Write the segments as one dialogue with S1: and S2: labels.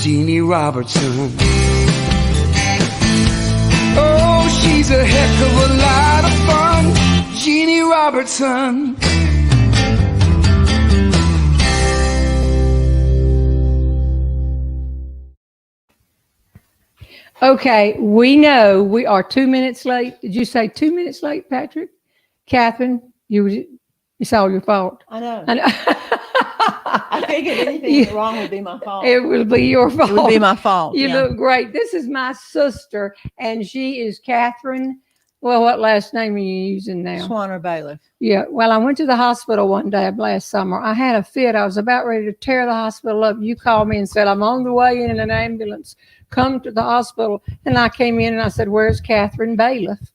S1: Jeanne Robertson. Oh, she's a heck of a lot of fun, Jeanne Robertson.
S2: Okay, we know we are 2 minutes late. Did you say 2 minutes late, Patrick? Catherine, it's all your fault.
S3: I know.
S2: I know.
S3: I figured anything wrong would be my fault.
S2: It will be your fault.
S3: It would be my fault.
S2: You look great. This is my sister, and she is Catherine. Well, what last name are you using now?
S3: Swanner Bailiff.
S2: Yeah. Well, I went to the hospital one day last summer. I had a fit. I was about ready to tear the hospital up. You called me and said, I'm on the way in an ambulance. Come to the hospital. And I came in and I said, where's Catherine Bailiff?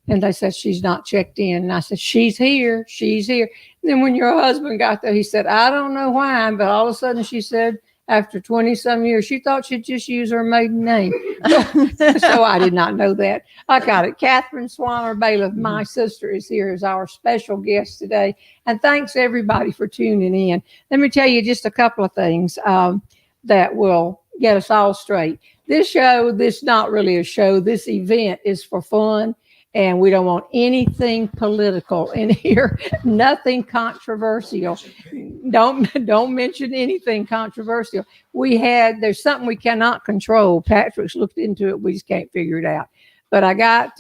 S2: And they said, she's not checked in. And I said, she's here. She's here. And then when your husband got there, he said, I don't know why, but all of a sudden she said, after 20-some years, she thought she'd just use her maiden name. So I did not know that. I got it. Catherine Swanner Bailiff, my sister, is here as our special guest today. And thanks, everybody, for tuning in. Let me tell you just a couple of things that will get us all straight. This not really a show. This event is for fun. And we don't want anything political in here, nothing controversial. Don't mention anything controversial. There's something we cannot control. Patrick's looked into it. We just can't figure it out. But I got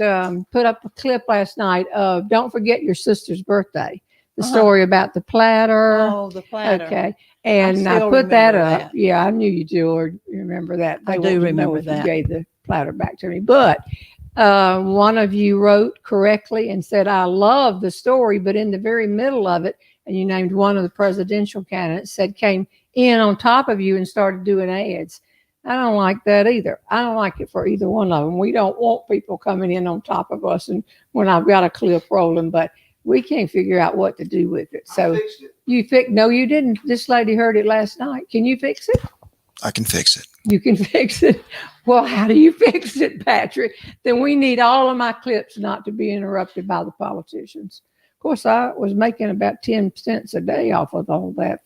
S2: put up a clip last night of Don't Forget Your Sister's Birthday, the story about the platter.
S3: Oh, the platter.
S2: Okay. And I put that up. Yeah, I knew you do or remember that.
S3: I do remember that.
S2: You gave the platter back to me. But one of you wrote correctly and said, I love the story, but in the very middle of it, and you named one of the presidential candidates, said came in on top of you and started doing ads. I don't like that either. I don't like it for either one of them. We don't want people coming in on top of us and when I've got a clip rolling, but we can't figure out what to do with it. So no, you didn't. This lady heard it last night. Can you fix it?
S4: I can fix it.
S2: You can fix it. Well, how do you fix it, Patrick? Then we need all of my clips not to be interrupted by the politicians. Of course, I was making about 10 cents a day off of all that,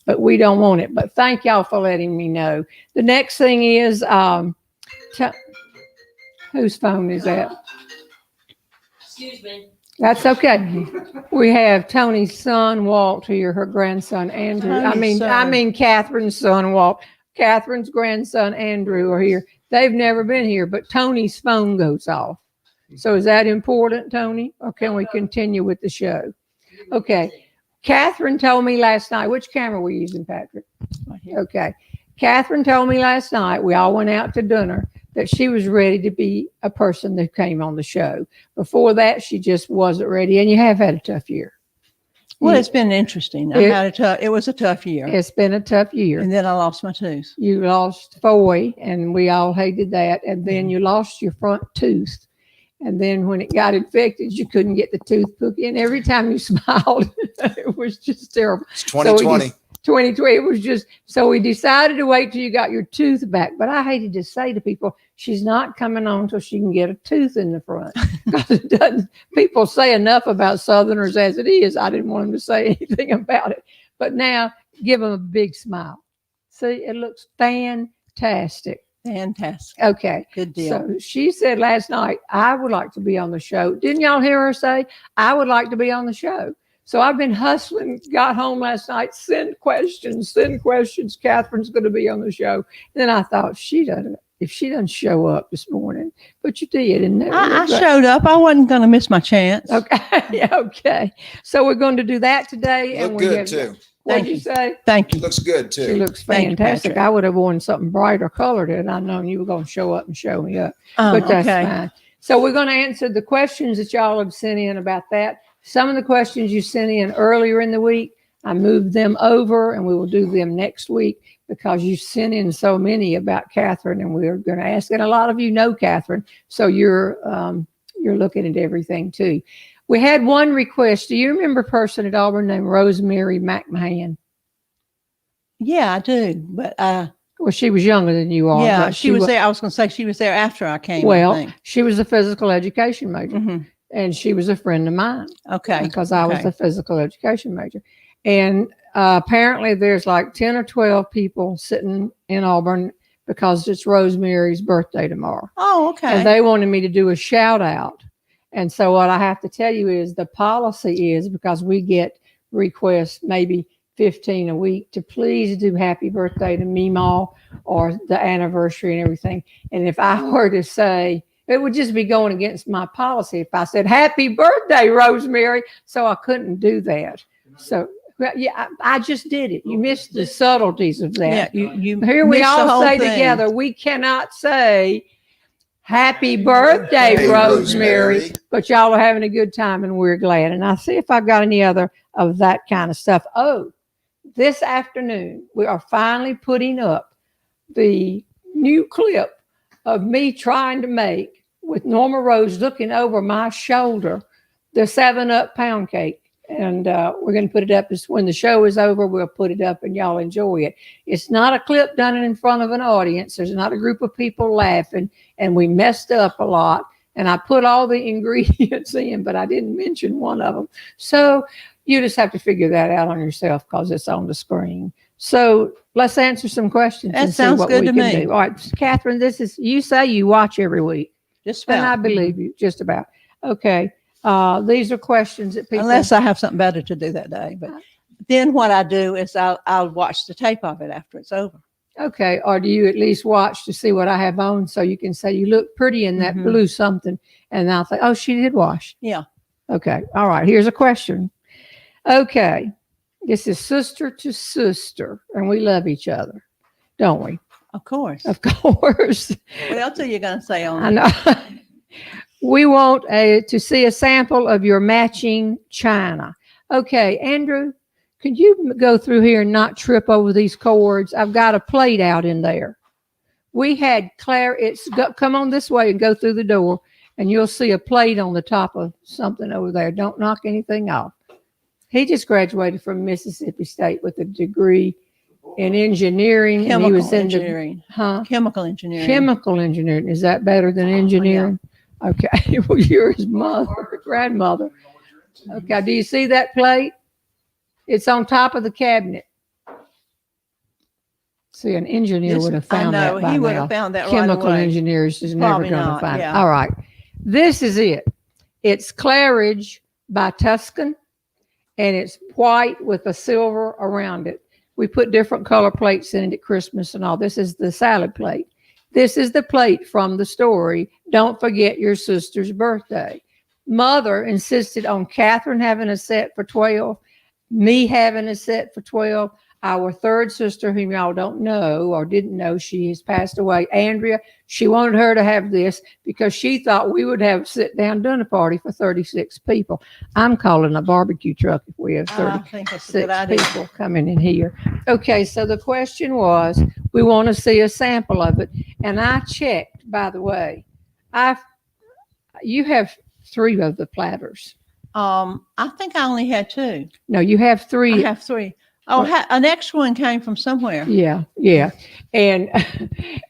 S2: but we don't want it. But thank y'all for letting me know. The next thing is, whose phone is that?
S5: Excuse me.
S2: That's okay. We have Tony's son, Walt, here, her grandson, Andrew. I mean, Catherine's son, Walt. Catherine's grandson, Andrew, are here. They've never been here, but Tony's phone goes off. So is that important, Tony? Or can we continue with the show? Okay. Catherine told me last night, which camera are we using, Patrick?
S3: Right here.
S2: Okay. Catherine told me last night, we all went out to dinner, that she was ready to be a person that came on the show. Before that, she just wasn't ready. And you have had a tough year.
S3: Well, it's been interesting. It was a tough year.
S2: It's been a tough year.
S3: And then I lost my tooth.
S2: You lost Foy, and we all hated that. And then you lost your front tooth. And then when it got infected, you couldn't get the tooth put in. Every time you smiled, it was just terrible.
S4: It's 2020.
S2: 2020, it was just, so we decided to wait till you got your tooth back. But I hated to say to people, she's not coming on until she can get a tooth in the front. Because it doesn't, people say enough about Southerners as it is. I didn't want them to say anything about it. But now, give them a big smile. See, it looks fantastic.
S3: Fantastic.
S2: Okay.
S3: Good deal.
S2: So she said last night, I would like to be on the show. Didn't y'all hear her say, I would like to be on the show? So I've been hustling, got home last night, send questions. Catherine's going to be on the show. And then I thought, if she doesn't show up this morning, but you did. And
S3: I showed up. I wasn't going to miss my chance.
S2: Okay. Okay. So we're going to do that today.
S4: Look good too.
S2: What did you say?
S3: Thank you.
S4: Looks good too.
S2: She looks fantastic. I would have worn something brighter colored and I'd known you were going to show up and show me up. But that's fine. So we're going to answer the questions that y'all have sent in about that. Some of the questions you sent in earlier in the week, I moved them over and we will do them next week because you sent in so many about Catherine and we're going to ask. And a lot of you know Catherine, so you're looking at everything too. We had one request. Do you remember a person at Auburn named Rosemary McMahon?
S3: Yeah, I do. But
S2: well, she was younger than you are.
S3: Yeah, she was there. I was going to say she was there after I came.
S2: Well, she was a physical education major. Mm-hmm. And she was a friend of mine. Okay. Because I was a physical education major. And apparently there's like 10 or 12 people sitting in Auburn because it's Rosemary's birthday tomorrow.
S3: Oh, okay.
S2: And they wanted me to do a shout out. And so what I have to tell you is the policy is, because we get requests maybe 15 a week, to please do happy birthday to Meemaw or the anniversary and everything. And if I were to say, it would just be going against my policy if I said happy birthday, Rosemary. So I couldn't do that. So yeah, I just did it. You missed the subtleties of that.
S3: Yeah, you
S2: Here we
S3: missed the
S2: all
S3: whole
S2: say
S3: thing.
S2: together, we cannot say happy birthday,
S4: Hey,
S2: Rosemary,
S4: Rosemary.
S2: but y'all are having a good time and we're glad. And I'll see if I've got any other of that kind of stuff. Oh, this afternoon, we are finally putting up the new clip of me trying to make, with Norma Rose looking over my shoulder, the 7-Up pound cake. And we're going to put it up when the show is over. We'll put it up and y'all enjoy it. It's not a clip done in front of an audience. There's not a group of people laughing, and we messed up a lot. And I put all the ingredients in, but I didn't mention one of them. So you just have to figure that out on yourself because it's on the screen. So let's answer some questions.
S3: That
S2: and
S3: sounds
S2: see what
S3: good
S2: we
S3: to
S2: can
S3: me.
S2: do. All right, Catherine, you say you watch every week.
S3: Just
S2: And
S3: about.
S2: I believe you, just about. Okay. These are questions that people.
S3: Unless I have something better to do that day. But then what I do is I'll watch the tape of it after it's over.
S2: Okay. Or do you at least watch to see what I have on so you can say you look pretty in that
S3: Mhm.
S2: blue something? And I'll think, oh, she did wash.
S3: Yeah.
S2: Okay. All right. Here's a question. Okay. This is sister to sister, and we love each other, don't we?
S3: Of course.
S2: Of course.
S3: What else are you going to say on
S2: I
S3: that?
S2: know. We want to see a sample of your matching china. Okay, Andrew, could you go through here and not trip over these cords? I've got a plate out in there. We had Claire, come on this way and go through the door, and you'll see a plate on the top of something over there. Don't knock anything off. He just graduated from Mississippi State with a degree in engineering. And he was
S3: Chemical
S2: in
S3: engineering.
S2: Chemical engineering. Is that better than engineering? Okay. Well, you're his mother, grandmother. Okay. Do you see that plate? It's on top of the cabinet. See, an engineer would have found that by
S3: he would
S2: now.
S3: have found that
S2: Chemical
S3: right away.
S2: engineers is never
S3: Probably
S2: going to
S3: not,
S2: find it.
S3: yeah.
S2: All right. This is it. It's Claridge by Tuscan, and it's white with a silver around it. We put different color plates in it at Christmas and all. This is the salad plate. This is the plate from the story, Don't Forget Your Sister's Birthday. Mother insisted on Catherine having a set for 12, me having a set for 12. Our third sister, whom y'all don't know or didn't know, she has passed away, Andrea, she wanted her to have this because she thought we would have a sit-down dinner party for 36 people. I'm calling a barbecue truck if we have
S3: I think that's a good
S2: 36
S3: idea.
S2: people coming in here. Okay, so the question was, we want to see a sample of it. And I checked, by the way, you have 3 of the platters.
S3: I think I only had 2.
S2: No, you have 3.
S3: I have 3. Oh, an extra one came from somewhere.
S2: Yeah. And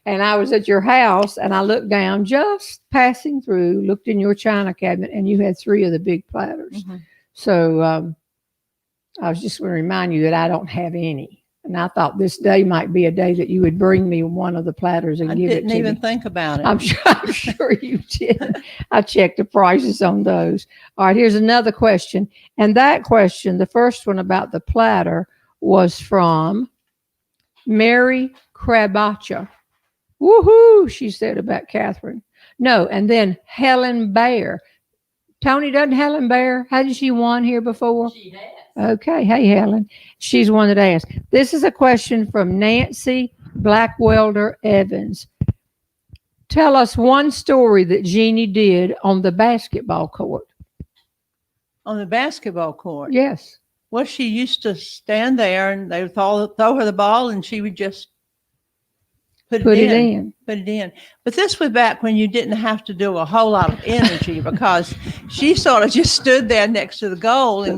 S2: I was at your house and I looked down, just passing through, looked in your china cabinet, and you had 3 of the big platters.
S3: Mhm.
S2: So I was just going to remind you that I don't have any. And I thought this day might be a day that you would bring me one of the platters and
S3: I
S2: give it
S3: didn't
S2: to
S3: even
S2: me.
S3: think about it.
S2: I'm sure you did. I checked the prices on those. All right, here's another question. And that question, the first one about the platter, was from Mary Krabacha. Woohoo, she said about Catherine. No, and then Helen Bear. Tony, doesn't Helen Bear, hadn't she won here before?
S5: She has.
S2: Okay. Hey, Helen. She's one that asked. This is a question from Nancy Blackwelder Evans. Tell us one story that Jeannie did on the basketball court.
S3: On the basketball court.
S2: Yes.
S3: Well, she used to stand there and they would throw her the ball and she would just put it in. Put it in. But this was back when you didn't have to do a whole lot of energy because she sort of just stood there next to the goal and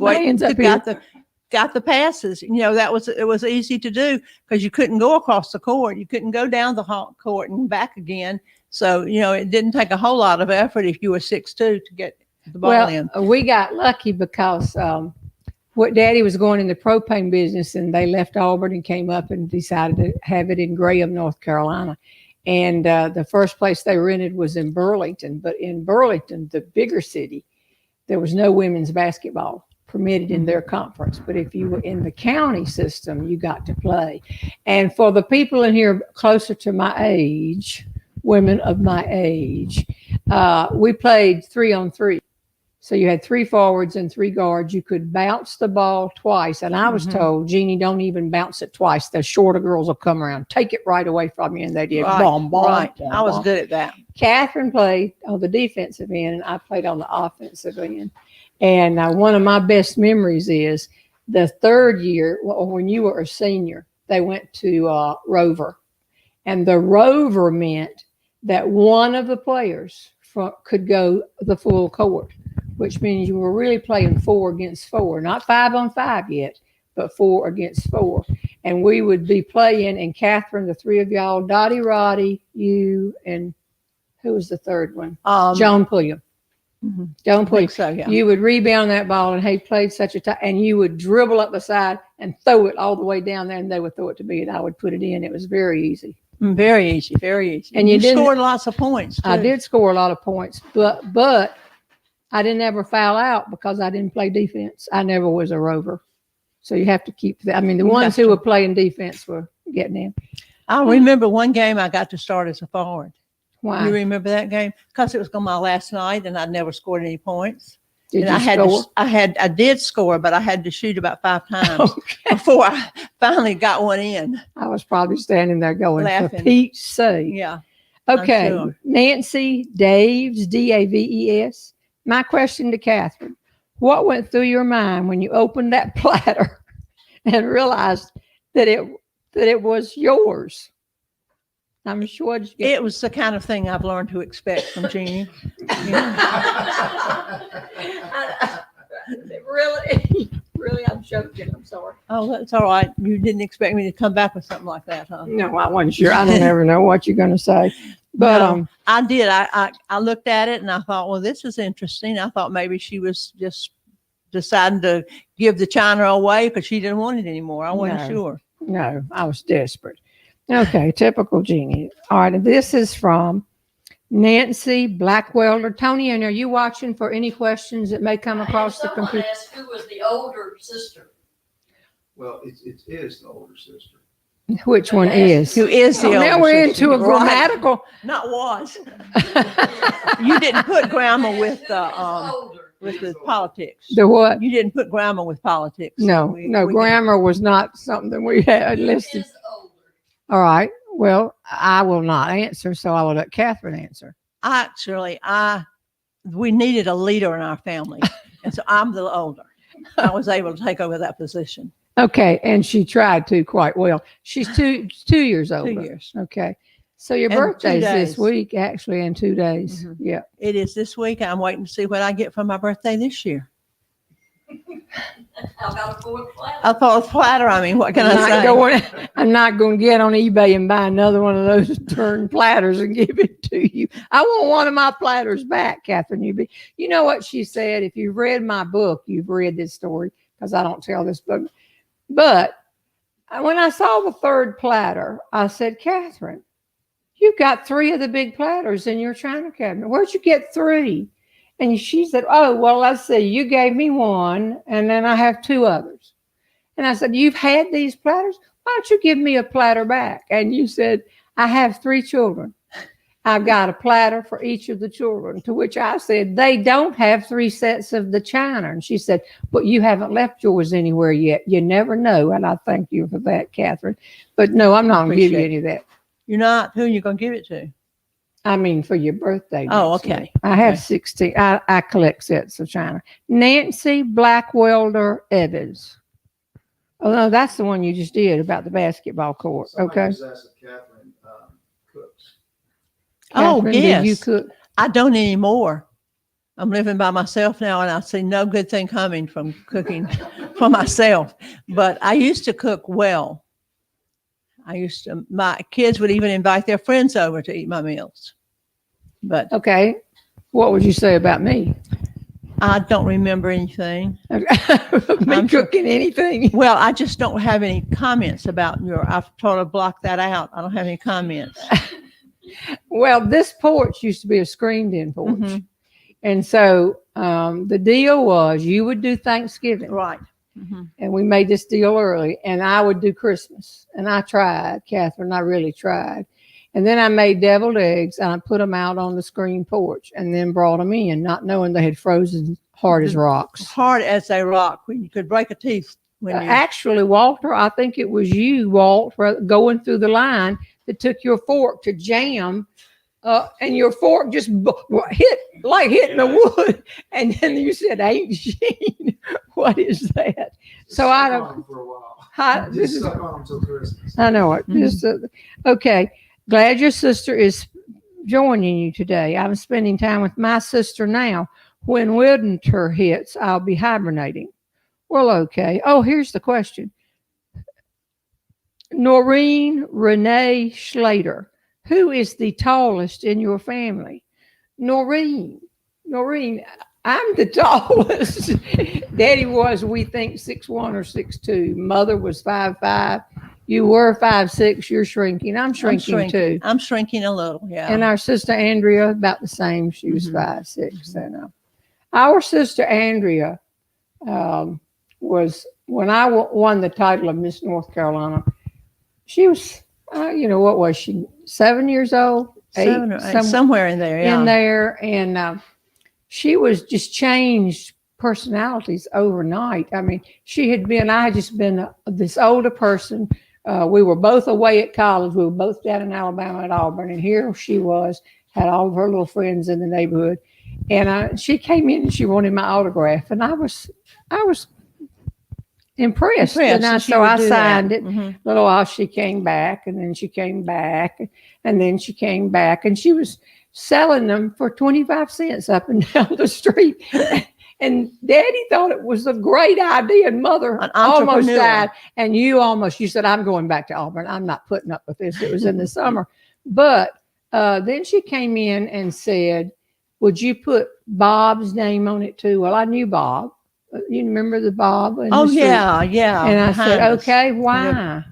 S3: got the passes. You know, it was easy to do because you couldn't go across the court. You couldn't go down the court and back again. So, you know, it didn't take a whole lot of effort if you were 6'2" to get the ball in.
S2: We got lucky because what Daddy was going in the propane business, and they left Auburn and came up and decided to have it in Graham, North Carolina. And the first place they rented was in Burlington. But in Burlington, the bigger city, there was no women's basketball permitted in their conference. But if you were in the county system, you got to play. And for the people in here closer to my age, women of my age, we played 3-on-3. So you had 3 forwards and 3 guards. You could bounce the ball twice. And I was told, Jeannie, don't even bounce it twice. The shorter girls will come around, take it right away from you. And they did.
S3: Right,
S2: Boom, boom,
S3: right.
S2: boom,
S3: I was
S2: boom.
S3: good at that.
S2: Catherine played on the defensive end, and I played on the offensive end. And one of my best memories is the third year, when you were a senior, they went to Rover. And the Rover meant that one of the players could go the full court, which means you were really playing 4 against 4, not 5-on-5 yet, but 4 against 4. And we would be playing, and Catherine, the 3 of y'all, Dottie Roddy, you, and who was the third one? Joan Pulliam. Joan Pulliam.
S3: So, yeah.
S2: You would rebound that ball, and he played such a time, and you would dribble up the side and throw it all the way down there, and they would throw it to me, and I would put it in. It was very easy.
S3: Very easy, very easy.
S2: And you
S3: scored lots of points, too.
S2: I did score a lot of points, but I didn't ever foul out because I didn't play defense. I never was a Rover. So you have to keep that. I mean, the ones who were playing defense were getting in.
S3: I remember one game I got to start as a forward.
S2: Why?
S3: You remember that game? Because it was my last night, and I'd never scored any points.
S2: Did
S3: and
S2: you score?
S3: I did score, but I had to shoot about 5 times before I finally got one in.
S2: I was probably standing there going,
S3: Laughing.
S2: for Pete's sake.
S3: Yeah.
S2: Okay.
S3: Sure.
S2: Nancy Daves, Daves. My question to Catherine, what went through your mind when you opened that platter and realized that it was yours? I'm sure
S3: it was the kind of thing I've learned to expect from Jeannie.
S2: Really, I'm joking. I'm sorry.
S3: Oh, that's all right. You didn't expect me to come back with something like that, huh?
S2: No, I wasn't sure. I don't ever know what you're going to say. But
S3: No, I did. I looked at it and I thought, well, this is interesting. I thought maybe she was just deciding to give the china away because she didn't want it anymore. I wasn't sure.
S2: No, I was desperate. Okay, typical Jeannie. All right, this is from Nancy Blackwelder. Tony, and are you watching for any questions that may come across the computer?
S5: Asked who was the older sister.
S6: Well, it is the older sister.
S2: Which one is?
S3: Who is the older
S2: Now we're
S3: sister?
S2: into a
S3: Right.
S2: grammatical.
S3: Not was. You didn't put grammar with
S5: Older.
S3: the politics.
S2: The what?
S3: You didn't put grammar with politics.
S2: No,
S3: We
S2: grammar was not something we had listed.
S5: Is older.
S2: All right. Well, I will not answer, so I will let Catherine answer.
S3: Actually, we needed a leader in our family, and so I'm the older. I was able to take over that position.
S2: Okay, and she tried to quite well. She's 2 years older.
S3: 2 years.
S2: Okay. So your
S3: And 2
S2: birthday's this
S3: days.
S2: week, actually, in 2 days.
S3: Mhm.
S2: Yeah.
S3: It is this week. I'm waiting to see what I get for my birthday this year.
S5: I got a 4th class.
S3: I thought it's flatter. I mean, what can I say?
S2: I'm not going to get on eBay and buy another one of those turned platters and give it to you. I want one of my platters back, Catherine. You know what she said? If you've read my book, you've read this story because I don't tell this book. But when I saw the 3rd platter, I said, Catherine, you've got 3 of the big platters in your china cabinet. Where'd you get 3? And she said, oh, well, let's see. You gave me 1, and then I have 2 others. And I said, you've had these platters? Why don't you give me a platter back? And you said, I have 3 children. I've got a platter for each of the children. To which I said, they don't have 3 sets of the china. And she said, but you haven't left yours anywhere yet. You never know. And I thank you for that, Catherine. But no, I'm not going to give you any of that.
S3: You're not? Who are you going to give it to?
S2: I mean, for your birthday.
S3: Oh,
S2: next
S3: okay.
S2: week. I have 16. I collect sets of china. Nancy Blackwelder Evans. Oh, no, that's the one you just did about the basketball court.
S6: Somebody
S2: Okay.
S6: was asked if Catherine cooks.
S3: Oh,
S2: Catherine,
S3: yes.
S2: Did you cook?
S3: I don't anymore. I'm living by myself now, and I see no good thing coming from cooking for myself. But I used to cook well. My kids would even invite their friends over to eat my meals. But
S2: Okay. What would you say about me?
S3: I don't remember anything.
S2: Me
S3: I'm sure-
S2: cooking anything.
S3: Well, I just don't have any comments about I've totally blocked that out. I don't have any comments.
S2: Well, this porch used to be a screened-in porch.
S3: Mhm.
S2: And so the deal was you would do Thanksgiving.
S3: Right. Mhm.
S2: And we made this deal early, and I would do Christmas. And I tried, Catherine, I really tried. And then I made deviled eggs, and I put them out on the screen porch and then brought them in, not knowing they had frozen hard as rocks.
S3: Hard as a rock. When you could break a tooth. When you
S2: Actually, Walter, I think it was you, Walt, going through the line that took your fork to jam, and your fork just hit like hitting the wood. And then you said, "Ain't Jeanne, what is that?" So I
S6: Stuck on
S2: don't.
S6: 'em for a while.
S2: Hi,
S6: Just
S2: this is.
S6: stuck on 'em till Christmas.
S2: I know it. Just, okay. Glad your sister is joining you today. I'm spending time with my sister now. When winter hits, I'll be hibernating. Well, okay. Oh, here's the question. Noreen Renee Schlater. Who is the tallest in your family? Noreen, I'm the tallest. Daddy was, we think, 6'1" or 6'2". Mother was 5'5". You were 5'6". You're shrinking. I'm shrinking too.
S3: I'm shrinking a little. Yeah.
S2: And our sister Andrea, about the same. She was 5'6". And our sister Andrea was, when I won the title of Miss North Carolina, she was, what was she? 7 years old?
S3: 7 or 8, somewhere in there. Yeah.
S2: In there, and she was just changed personalities overnight. I mean, I had just been this older person. We were both away at college. We were both down in Alabama at Auburn, and here she was, had all of her little friends in the neighborhood, and she came in and she wanted my autograph, and I was impressed. And so I signed it.
S3: Mm-hmm.
S2: A little while she came back, and then she came back, and then she came back, and she was selling them for 25 cents up and down the street. And Daddy thought it was a great idea, and Mother almost died. And you said, "I'm going back to Auburn. I'm not putting up with this." It was in the summer. But then she came in and said, "Would you put Bob's name on it too?" Well, I knew Bob. You remember the Bob?
S3: Yeah.
S2: And I said, "Okay, why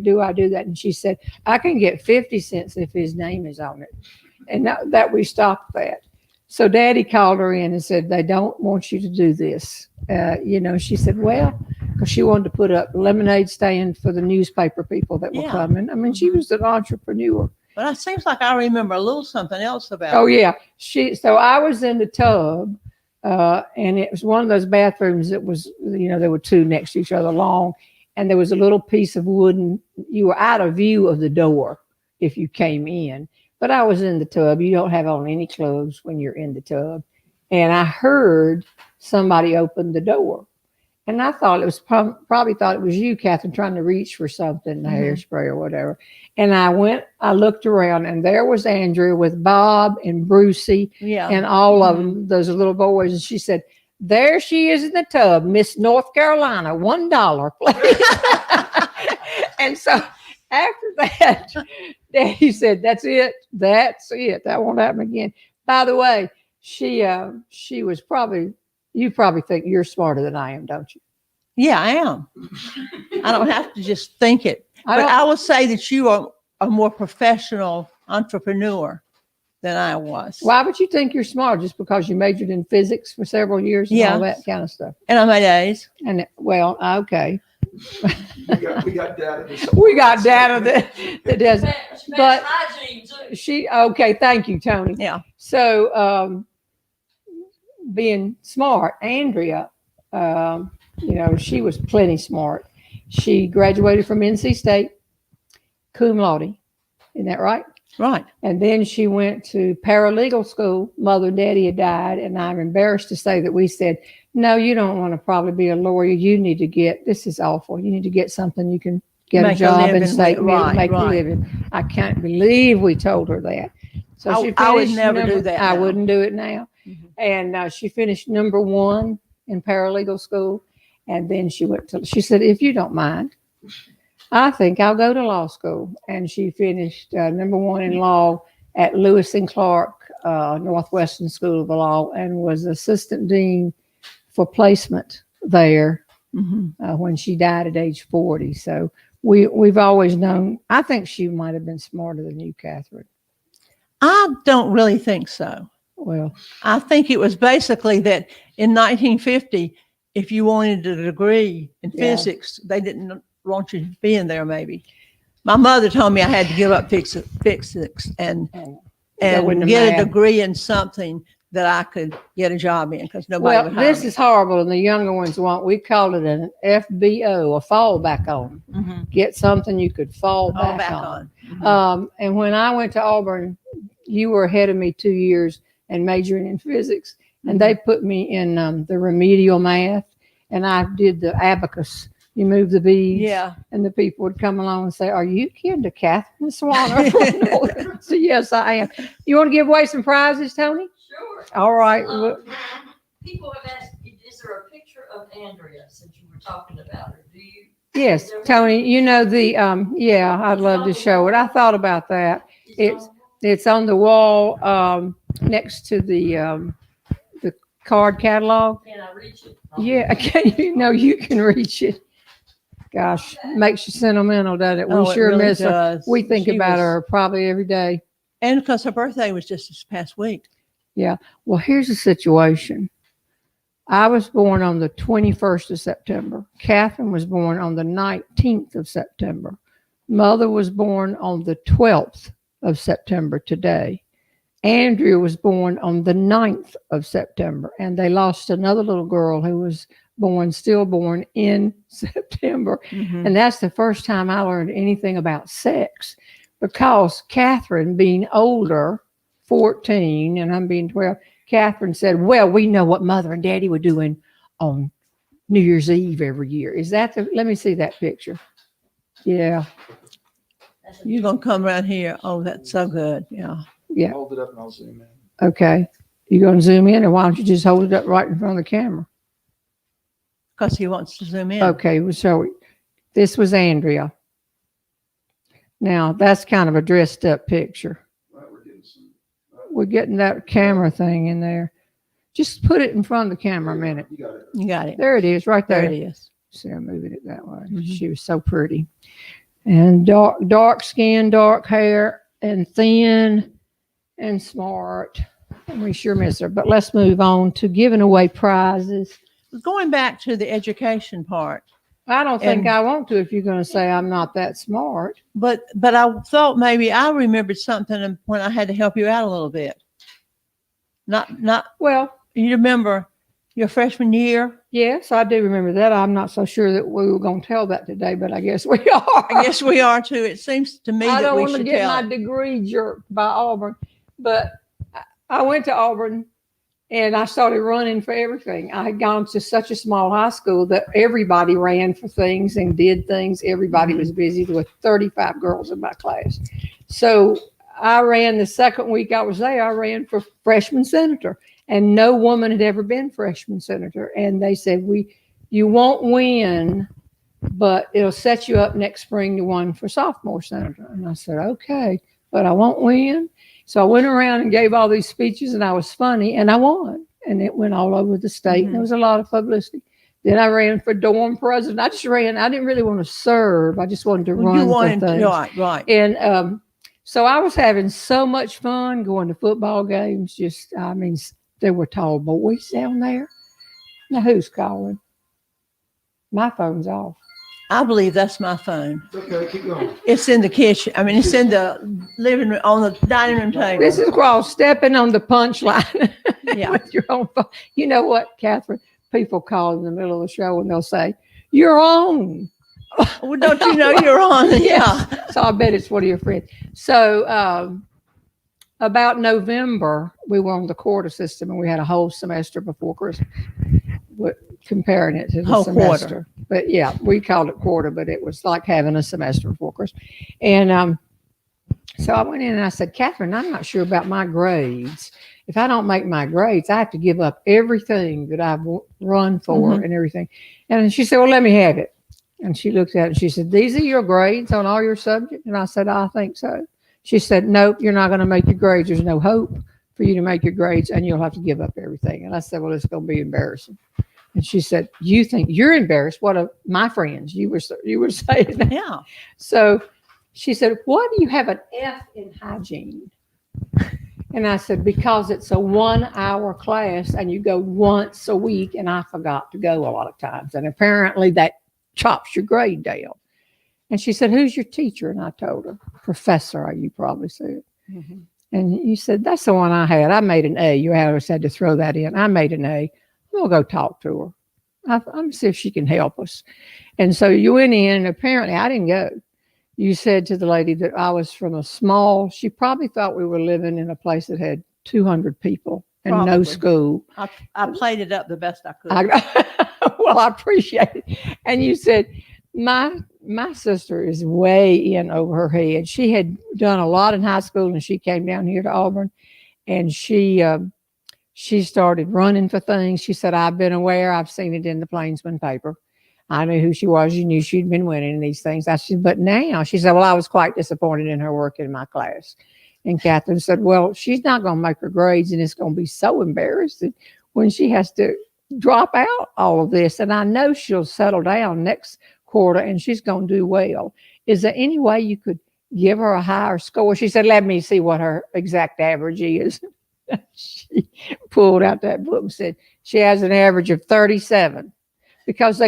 S2: do I do that?" And she said, "I can get 50 cents if his name is on it." And that we stopped that. So Daddy called her in and said, "They don't want you to do this." She said, well, because she wanted to put up lemonade stand for the newspaper people that were coming. I mean, she was an entrepreneur.
S3: But it seems like I remember a little something else about
S2: Oh, yeah. So I was in the tub, and it was one of those bathrooms that was, there were two next to each other long, and there was a little piece of wooden, you were out of view of the door if you came in. But I was in the tub. You don't have on any clothes when you're in the tub. And I heard somebody open the door. And I thought it was probably thought it was you, Catherine, trying to reach for something, hairspray or whatever. And I looked around, and there was Andrea with Bob and Brucey and all of them, those little boys. And she said, "There she is in the tub, Miss North Carolina, $1, please." And so after that, Daddy said, "That's it. That's it. That won't happen again." By the way, she was probably, you probably think you're smarter than I am, don't you?
S3: Yeah, I am. I don't have to just think it. But I would say that you are a more professional entrepreneur than I was.
S2: Why would you think you're smart? Just because you majored in physics for several years and all that kind of stuff?
S3: And I made A's.
S2: And okay.
S6: We got data.
S2: We got data that does. But
S5: hygiene too.
S2: Okay, thank you, Tony.
S3: Yeah.
S2: So being smart, Andrea, she was plenty smart. She graduated from NC State, cum laude. Isn't that right?
S3: Right.
S2: And then she went to paralegal school. Mother and Daddy had died, and I'm embarrassed to say that we said, "No, you don't want to probably be a lawyer. You need to this is awful. You need to get something you can get a job and stay, make a living." I can't believe we told her that. So
S3: I would never do that.
S2: I wouldn't do it now. Mm-hmm. And she finished number 1 in paralegal school. And then she said, "If you don't mind, I think I'll go to law school." And she finished number 1 in law at Lewis and Clark Northwestern School of Law and was assistant dean for placement there when she died at age 40. So we've always known. I think she might have been smarter than you, Catherine.
S3: I don't really think so.
S2: Well,
S3: I think it was basically that in 1950, if you wanted a degree in physics, they didn't want you to be in there. Maybe my mother told me I had to give up physics and get a degree in something that I could get a job in because nobody would hire
S2: this
S3: me.
S2: is horrible, and the younger ones want. We call it an FBO, a fallback on. Get something you could fall back on. And when I went to Auburn, you were ahead of me 2 years and majoring in physics, and they put me in the remedial math, and I did the abacus. You move the beads, and the people would come along and say, "Are you kidding to Catherine Swanner?" So yes, I am. You want to give away some prizes, Tony?
S5: Sure.
S2: All right.
S5: People have asked, is there a picture of Andrea since you were talking about her? Do you?
S2: Yes, Tony. You know the I'd love to show it. I thought about that. It's on the wall next to the card catalog.
S5: Can I reach it?
S2: Yeah, you can reach it. Gosh, makes you sentimental, doesn't it? We
S3: Oh, it
S2: sure
S3: really
S2: miss her.
S3: does.
S2: We think
S3: She
S2: about
S3: was-
S2: her probably every day.
S3: And because her birthday was just this past week.
S2: Well, here's the situation. I was born on the 21st of September. Catherine was born on the 19th of September. Mother was born on the 12th of September today. Andrea was born on the 9th of September, and they lost another little girl who was stillborn in September. And that's the first time I learned anything about sex, because Catherine, being older, 14, and I'm being 12, Catherine said, "Well, we know what Mother and Daddy were doing on New Year's Eve every year." Is that let me see that picture. Yeah.
S3: You're going to come around here. Oh, that's so good. Yeah.
S6: Hold it up and I'll zoom in.
S2: Okay. You going to zoom in, or why don't you just hold it up right in front of the camera?
S3: Because he wants to zoom in.
S2: Okay. So this was Andrea. Now, that's kind of a dressed up picture.
S6: Right, we're getting some.
S2: We're getting that camera thing in there. Just put it in front of the camera a minute.
S6: You got it.
S3: You got it.
S2: There it is, right there.
S3: There it is.
S2: See, I'm moving it that way. She was so pretty. And dark skin, dark hair, and thin and smart. And we sure miss her. But let's move on to giving away prizes.
S3: Going back to the education part.
S2: I don't think
S3: And-
S2: I want to if you're going to say I'm not that smart.
S3: But I thought maybe I remembered something when I had to help you out a little bit. Not
S2: Well,
S3: you remember your freshman year?
S2: yes, I do remember that. I'm not so sure that we were going to tell that today, but I guess we are.
S3: I guess we are too. It seems to me
S2: I
S3: that
S2: don't
S3: we
S2: want to
S3: should
S2: get
S3: tell.
S2: my
S3: it.
S2: degree jerked by Auburn, but I went to Auburn and I started running for everything. I had gone to such a small high school that everybody ran for things and did things. Everybody was busy. There were 35 girls in my class. So I ran the second week I was there, I ran for freshman senator, and no woman had ever been freshman senator. And they said, you won't win, but it'll set you up next spring to run for sophomore senator. And I said, okay, but I won't win. So I went around and gave all these speeches, and I was funny, and I won. And it went all over the state, and there was a lot of publicity. Then I ran for dorm president. I just ran. I didn't really want to serve. I just wanted to run
S3: You wanted
S2: for
S3: to,
S2: things.
S3: right.
S2: And so I was having so much fun going to football games. There were tall boys down there. Now, who's calling? My phone's off.
S3: I believe that's my phone.
S6: Okay, keep going.
S3: It's in the kitchen. I mean, it's in the living room, on the dining room table.
S2: This is called stepping on the punchline
S3: Yeah.
S2: with your own phone. You know what, Catherine? People call in the middle of the show and they'll say, "You're on."
S3: Well, don't you know you're on? Yeah.
S2: So I bet it's one of your friends. So about November, we were on the quarter system, and we had a whole semester before Christmas. Comparing it to the
S3: Whole
S2: semester.
S3: quarter.
S2: But yeah, we called it quarter, but it was like having a semester before Christmas. And so I went in and I said, "Catherine, I'm not sure about my grades. If I don't make my grades, I have to give up everything that I've run for and everything." And she said, "Well, let me have it." And she looked at it and she said, "These are your grades on all your subjects?" And I said, "I think so." She said, "Nope, you're not going to make your grades. There's no hope. for you to make your grades and you'll have to give up everything. And I said, well, it's going to be embarrassing. And she said, you think you're embarrassed? What of my friends? You were saying that.
S3: Yeah.
S2: So she said, why do you have an F in hygiene? And I said, because it's a 1 hour class and you go once a week. And I forgot to go a lot of times. And apparently that chops your grade down. And she said, who's your teacher? And I told her, Professor, you probably said.
S3: Mm-hmm.
S2: And you said, that's the one I had. I made an A. You always had to throw that in. I made an A. We'll go talk to her. I'm going to see if she can help us. And so you went in, and apparently I didn't go. You said to the lady that I was from a small, she probably thought we were living in a place that had 200 people and no
S3: Probably.
S2: school.
S3: I played it up the best I could.
S2: Well, I appreciate it. And you said, my sister is way in over her head. She had done a lot in high school, and she came down here to Auburn, and she started running for things. She said, I've been aware. I've seen it in the Plainsman paper. I knew who she was. You knew she'd been winning these things. I said, but now, she said, well, I was quite disappointed in her work in my class. And Catherine said, well, she's not going to make her grades, and it's going to be so embarrassing when she has to drop out all of this. And I know she'll settle down next quarter, and she's going to do well. Is there any way you could give her a higher score? She said, let me see what her exact average is. She pulled out that book and said she has an average of 37 because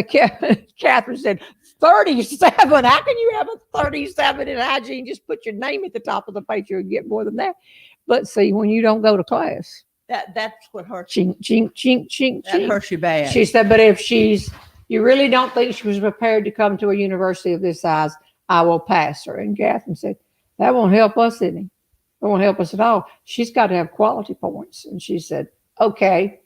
S2: Catherine said 37. How can you have a 37 in hygiene? Just put your name at the top of the picture and get more than that. But see, when you don't go to class,
S3: That's what hurts.
S2: chink, chink, chink, chink,
S3: That
S2: chink.
S3: hurts you bad.
S2: She said, but if you really don't think she was prepared to come to a university of this size, I will pass her. And Catherine said, that won't help us any. It won't help us at all. She's got to have quality points. And she said, okay,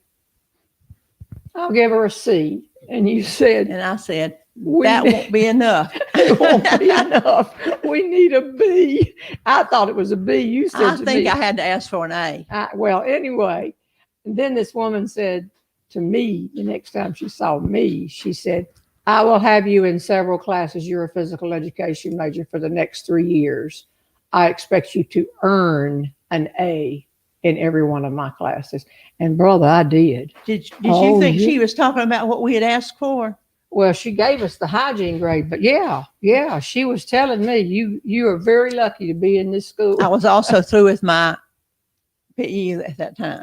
S2: I'll give her a C. And you said,
S3: And I said, that won't be enough.
S2: It won't be enough. We need a B. I thought it was a B. You said
S3: I
S2: to
S3: think
S2: me,
S3: I had to ask for an A.
S2: well, anyway, and then this woman said to me, the next time she saw me, she said, I will have you in several classes. You're a physical education major for the next 3 years. I expect you to earn an A in every one of my classes. And brother, I did.
S3: Did
S2: Oh,
S3: you think
S2: yeah.
S3: she was talking about what we had asked for?
S2: Well, she gave us the hygiene grade, but yeah, she was telling me you are very lucky to be in this school.
S3: I was also through with my PE at that time.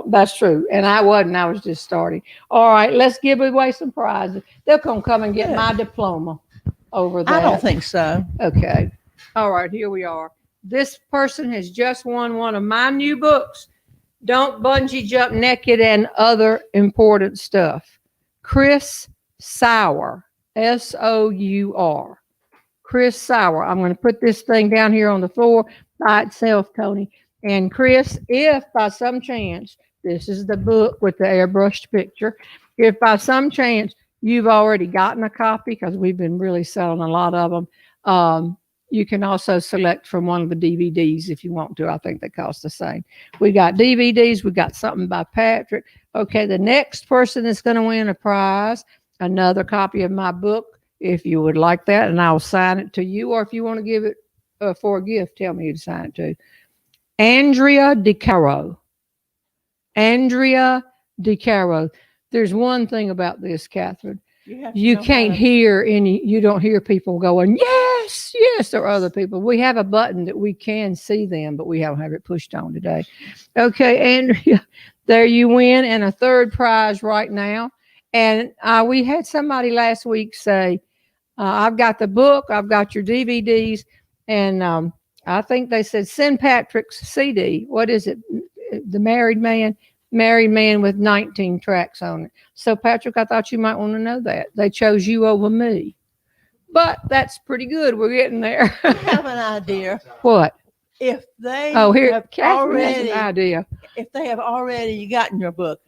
S2: That's true. And I wasn't. I was just starting. All right, let's give away some prizes. They're going to come and get my diploma over there.
S3: I don't think so.
S2: Okay. All right, here we are. This person has just won one of my new books, Don't Bungee Jump Naked and Other Important Stuff. Chris Sauer, S-O-U-R. Chris Sauer. I'm going to put this thing down here on the floor by itself, Tony. And Chris, if by some chance, this is the book with the airbrushed picture, if by some chance you've already gotten a copy, because we've been really selling a lot of them, you can also select from one of the DVDs if you want to. I think they cost the same. We got DVDs. We got something by Patrick. Okay, the next person that's going to win a prize, another copy of my book, if you would like that, and I'll sign it to you. Or if you want to give it for a gift, tell me who to sign it to. Andrea DiCaro. Andrea DiCaro. There's one thing about this, Catherine. You can't hear you don't hear people going, yes, yes, or other people. We have a button that we can see them, but we don't have it pushed on today. Okay, Andrea, there you win, and a third prize right now. And we had somebody last week say, I've got the book, I've got your DVDs, and I think they said, send Patrick's CD. What is it? The Married Man with 19 tracks on it. So, Patrick, I thought you might want to know that. They chose you over me. But that's pretty good. We're getting there.
S3: I have an idea.
S2: What?
S3: If they
S2: Here,
S3: have
S2: Catherine has
S3: already,
S2: an idea.
S3: if they have already gotten your book,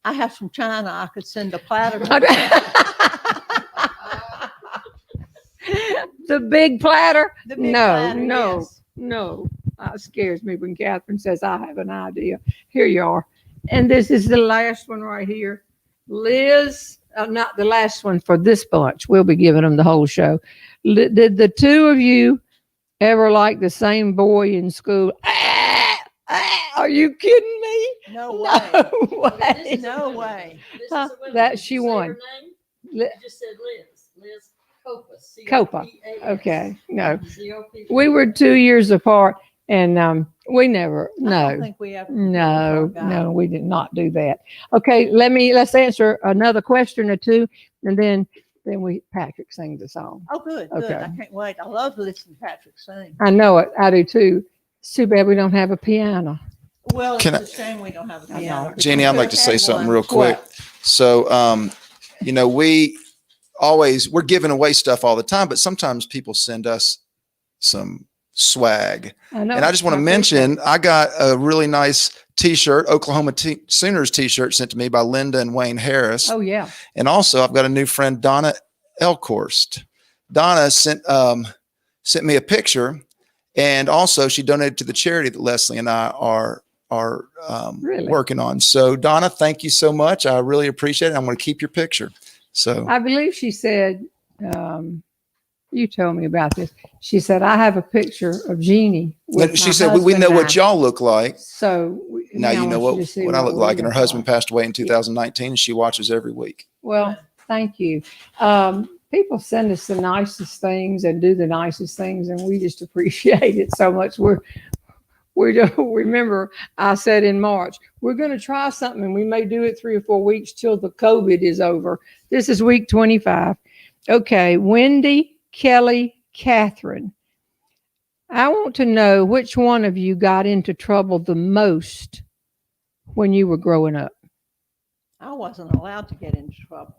S3: I have some china. I could send a platter.
S2: The big platter?
S3: The big
S2: No,
S3: platter,
S2: no,
S3: yes.
S2: no. It scares me when Catherine says, I have an idea. Here you are. And this is the last one right here. Liz, not the last one for this bunch. We'll be giving them the whole show. Did the two of you ever like the same boy in school? Are you kidding me?
S3: No way.
S2: No way.
S5: This is
S3: No
S5: a
S3: way.
S5: This is
S2: Huh,
S5: a woman.
S2: that
S5: Did
S2: she
S5: you say
S2: won.
S5: her name?
S2: Li-
S5: You just said Liz. Liz Copas.
S2: Copa.
S5: C-O-P-A-S.
S2: Okay, no.
S5: C-O-P-A-S.
S2: We were 2 years apart, and we never.
S3: I don't
S2: No,
S3: think we ever.
S2: no, we did not do that. Okay, let's answer another question or two, and then Patrick sings the song.
S3: Oh, good. Good.
S2: Okay.
S3: I can't wait. I love to listen to Patrick sing.
S2: I know it. I do too. It's too bad we don't have a piano.
S3: Well, it's
S4: Can
S3: a shame we don't have a
S2: I
S3: piano.
S2: know.
S4: Jeannie, I'd like to say something real quick.
S2: What?
S4: So, we're giving away stuff all the time, but sometimes people send us some swag.
S2: I know.
S4: And I just want to mention, I got a really nice T-shirt, Oklahoma Sooners T-shirt sent to me by Linda and Wayne Harris.
S2: Oh yeah.
S4: And also, I've got a new friend, Donna Elkhorst. Donna sent me a picture, and also she donated to the charity that Leslie and I are
S2: Really?
S4: working on. So, Donna, thank you so much. I really appreciate it. I'm going to keep your picture. So,
S2: I believe she said, you told me about this. She said, I have a picture of Jeannie. with
S4: she
S2: my
S4: said, we know
S2: husband
S4: what
S2: and
S4: y'all look like.
S2: I." So
S4: Now you know
S2: want you to see
S4: what I look
S2: we
S4: like. And her
S2: look
S4: husband
S2: like.
S4: passed away in 2019, and she watches every week.
S2: Well, thank you. People send us the nicest things and do the nicest things, and we just appreciate it so much. We don't remember I said in March, we're going to try something, and we may do it 3 or 4 weeks till the COVID is over. This is week 25. Okay. Wendy, Kelly, Catherine. I want to know which one of you got into trouble the most when you were growing up.
S3: I wasn't allowed to get into trouble.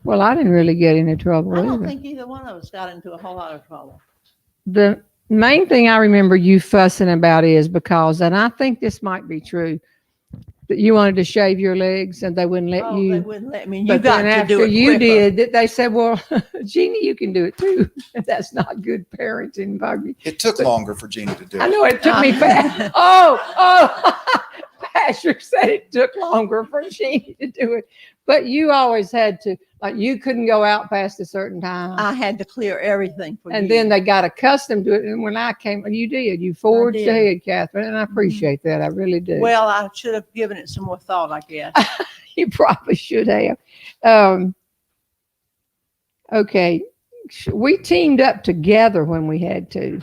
S2: Well, I didn't really get into trouble
S3: I don't
S2: either.
S3: think either one of us got into a whole lot of trouble.
S2: The main thing I remember you fussing about is because, and I think this might be true, that you wanted to shave your legs and they wouldn't let
S3: Oh,
S2: you.
S3: they wouldn't let me. You
S2: But
S3: got
S2: then
S3: to do
S2: after
S3: it
S2: you
S3: quicker.
S2: did, that they said, "Well, Jeannie, you can do it too." That's not good parenting, Bobby.
S4: It took longer for Jeannie to do
S2: I
S4: it.
S2: know it took me fast. Oh, Patrick said it took longer for Jeannie to do it, but you always had to. Like you couldn't go out past a certain time.
S3: I had to clear everything for you.
S2: And then they got accustomed to it. And when I came, you did. You forged
S3: did.
S2: ahead, Catherine, and I appreciate that. I really do.
S3: Well, I should have given it some more thought, I guess.
S2: You probably should have. Okay, we teamed up together when we had to.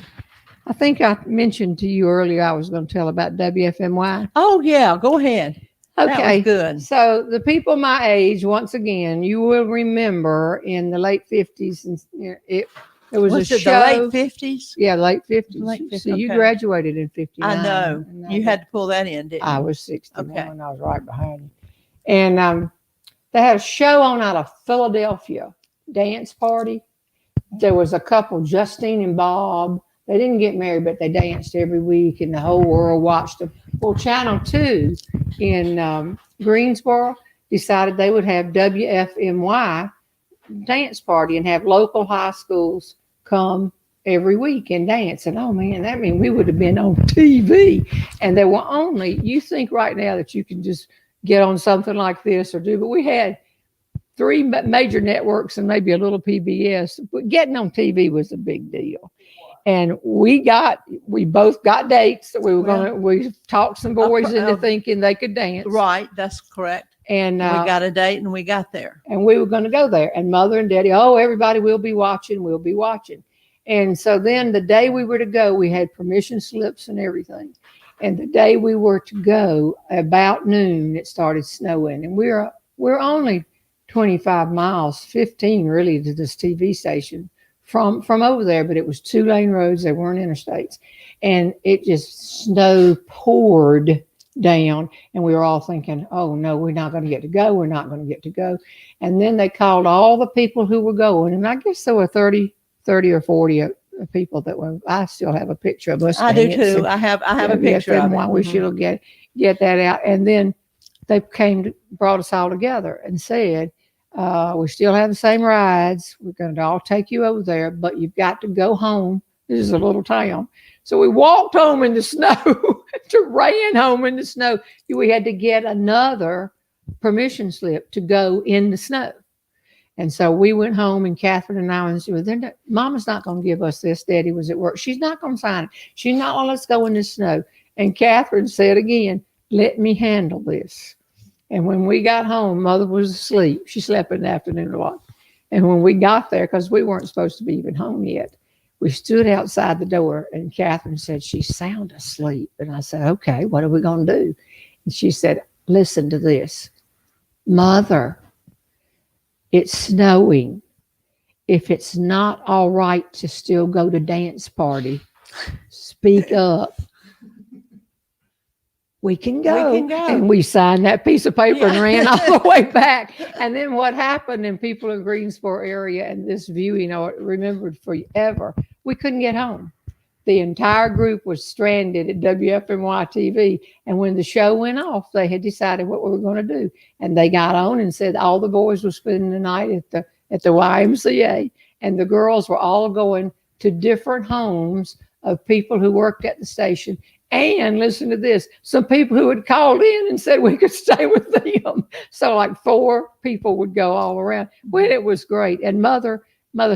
S2: I think I mentioned to you earlier I was going to tell about WFMY.
S3: Oh, yeah. Go ahead. That
S2: Okay,
S3: was good.
S2: so the people my age, once again, you will remember in the late 50s, and it was a
S3: it
S2: show.
S3: the late 50s?
S2: Yeah, late 50s.
S3: Late 50s,
S2: So you
S3: okay.
S2: graduated in 59.
S3: I know.
S2: and
S3: You had to pull that in, didn't you?
S2: I was 61.
S3: Okay.
S2: I was right behind you. And they had a show on out of Philadelphia, dance party. There was a couple, Justine and Bob. They didn't get married, but they danced every week, and the whole world watched them. Well, Channel 2 in Greensboro decided they would have WFMY dance party and have local high schools come every week and dance. And oh man, that means we would have been on TV. And there were only, you think right now that you can just get on something like this or do, but we had 3 major networks and maybe a little PBS, but getting on TV was a big deal. And we both got dates that we talked some boys into thinking they could dance.
S3: Right. That's correct.
S2: And
S3: We got a date and we got there.
S2: and we were going to go there. And Mother and Daddy, oh, everybody will be watching. We'll be watching. And so then the day we were to go, we had permission slips and everything. And the day we were to go, about noon, it started snowing. And we're only 25 miles, 15 really, to this TV station from over there, but it was 2-lane roads. They weren't interstates. And it just snow poured down. And we were all thinking, oh no, we're not going to get to go. We're not going to get to go. And then they called all the people who were going. And I guess there were 30 or 40 people that were, I still have a picture of us.
S3: I do
S2: dancing.
S3: too. I have a picture of it.
S2: We should get that out. And then they brought us all together and said, we still have the same rides. We're going to all take you over there, but you've got to go home. This is a little town. So we walked home in the snow, ran home in the snow. We had to get another permission slip to go in the snow. And so we went home, and Catherine and I went, Mama's not going to give us this. Daddy was at work. She's not going to sign it. She's not going to let us go in the snow. And Catherine said again, let me handle this. And when we got home, Mother was asleep. She slept in the afternoon a lot. And when we got there, because we weren't supposed to be even home yet, we stood outside the door, and Catherine said, she's sound asleep. And I said, okay, what are we going to do? And she said, listen to this. Mother, it's snowing. If it's not all right to still go to dance party, speak up. We can go.
S3: We can go.
S2: And we signed that piece of paper and ran all the way back. And then what happened, and people in Greensboro area and this viewing are remembered forever, we couldn't get home. The entire group was stranded at WFMY TV. And when the show went off, they had decided what we were going to do. And they got on and said all the boys were spending the night at the YMCA. And the girls were all going to different homes of people who worked at the station. And listen to this, some people who had called in and said we could stay with them. So like 4 people would go all around. Well, it was great. And Mother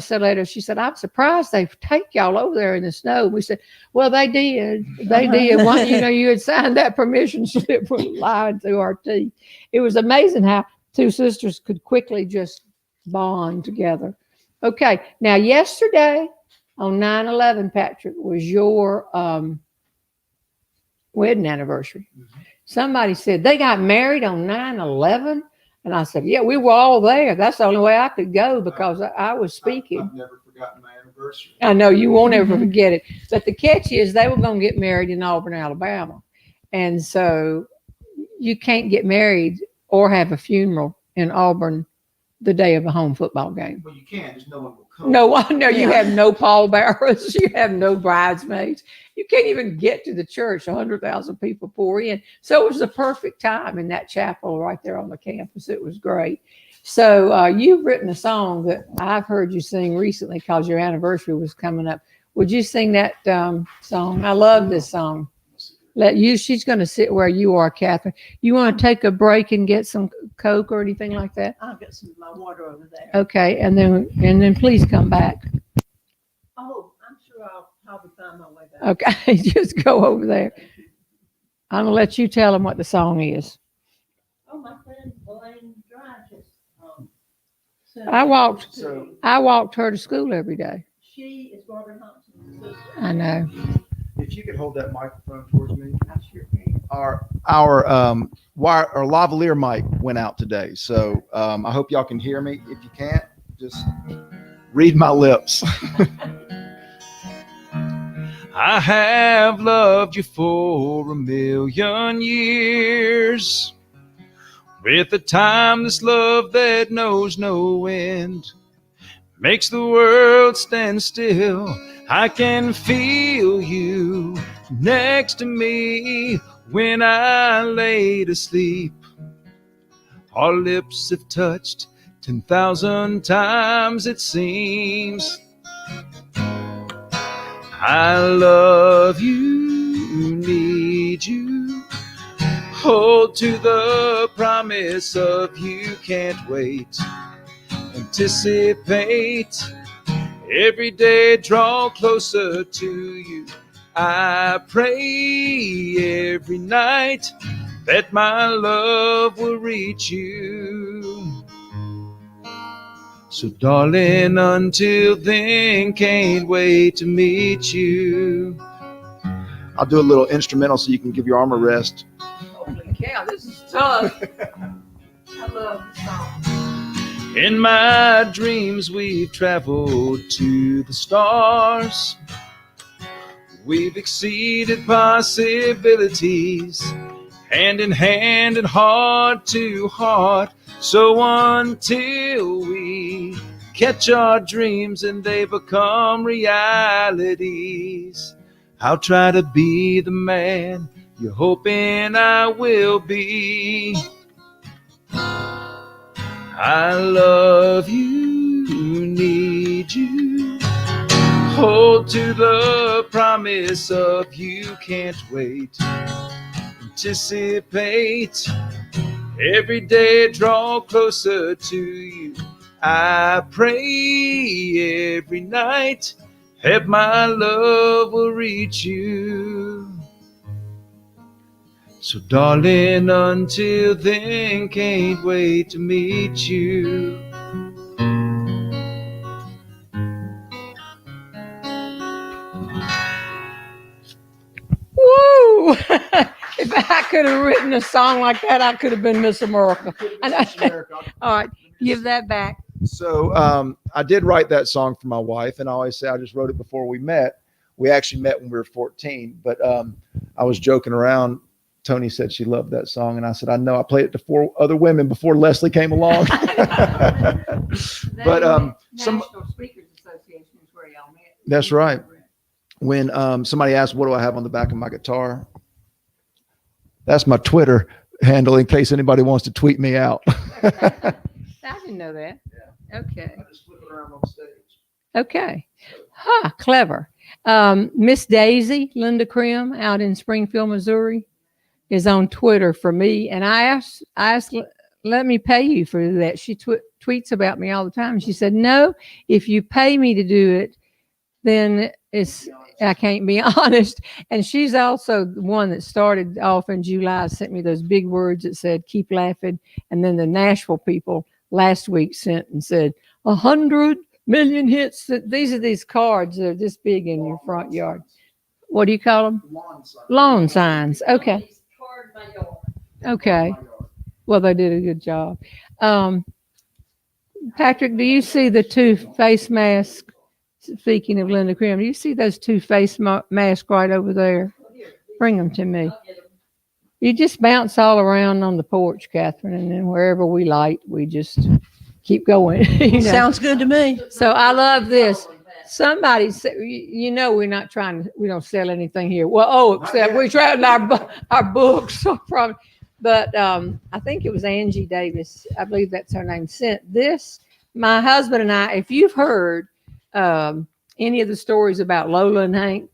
S2: said later, she said, I'm surprised they take y'all over there in the snow. We said, well, they did. They did. One, you had signed that permission slip with lying through our teeth. It was amazing how 2 sisters could quickly just bond together. Okay. Now, yesterday on 9/11, Patrick, was your wedding anniversary. Somebody said they got married on 9/11. And I said, yeah, we were all there. That's the only way I could go because I was speaking.
S6: I've never forgotten my anniversary.
S2: I know you won't ever forget it. But the catch is they were going to get married in Auburn, Alabama. And so you can't get married or have a funeral in Auburn the day of a home football game.
S6: Well, you can. Just no one will come.
S2: No, you have no pallbearers. You have no bridesmaids. You can't even get to the church. 100,000 people pour in. So it was the perfect time in that chapel right there on the campus. It was great. So you've written a song that I've heard you sing recently because your anniversary was coming up. Would you sing that song? I love this song. She's going to sit where you are, Catherine. You want to take a break and get some Coke or anything like that?
S3: I'll get some of my water over there.
S2: Okay, and then please come back.
S3: Oh, I'm sure I'll probably find my way back.
S2: Okay, just go over there. I'm gonna let you tell them what the song is.
S3: Oh, my friend Elaine Dry just
S2: I walked her to school every day.
S3: She is Barbara Thompson's sister.
S2: I know.
S6: If you could hold that microphone towards me.
S3: I sure can.
S6: Our wire or lavalier mic went out today, so I hope y'all can hear me. If you can't, just read my lips. I have loved you for 1,000,000 years, with a timeless love that knows no end, makes the world stand still. I can feel you next to me when I lay to sleep. Our lips have touched 10,000 times, it seems. I love you, need you, hold to the promise of you, can't wait, anticipate, every day draw closer to you. I pray every night that my love will reach you. So darling, until then, can't wait to meet you. I'll do a little instrumental so you can give your arm a rest.
S2: Holy cow, this is tough. I love the song.
S6: In my dreams, we've traveled to the stars. We've exceeded possibilities, hand in hand and heart to heart. So until we catch our dreams and they become realities, I'll try to be the man you're hoping I will be. I love you, need you, hold to the promise of you, can't wait, anticipate, every day draw closer to you.
S1: I pray every night, help my love will reach you. So darling, until then, can't wait to meet you.
S2: Woo! If I could have written a song like that, I could have been Miss America. All right, give that back.
S6: So I did write that song for my wife, and I always say I just wrote it before we met. We actually met when we were 14, but I was joking around. Tony said she loved that song, and I said, I know. I played it to 4 other women before Leslie came along. But
S2: National Speakers Association is where y'all met.
S6: That's right. When somebody asked, what do I have on the back of my guitar? That's my Twitter handle in case anybody wants to tweet me out.
S2: I didn't know that.
S6: Yeah.
S2: Okay.
S6: I just flip it around on stage.
S2: Okay. Clever. Miss Daisy, Linda Krim out in Springfield, Missouri, is on Twitter for me. And I asked, let me pay you for that. She tweets about me all the time. She said, no, if you pay me to do it, then I can't be honest. And she's also the one that started off in July, sent me those big words that said, keep laughing. And then the Nashville people last week sent and said, 100 million hits. These are these cards that are this big in your front yard. What do you call them? Lawn signs. Okay. Okay. Well, they did a good job. Patrick, do you see the 2 face masks? Speaking of Linda Krim, do you see those 2 face masks right over there? Bring them to me. You just bounce all around on the porch, Catherine, and then wherever we light, we just keep going. You know?
S3: Sounds good to me.
S2: So I love this. Somebody said, you know, we don't sell anything here. Well, except we tried our books. Probably. But I think it was Angie Davis, I believe that's her name, sent this. My husband and I, if you've heard any of the stories about Lola and Hank,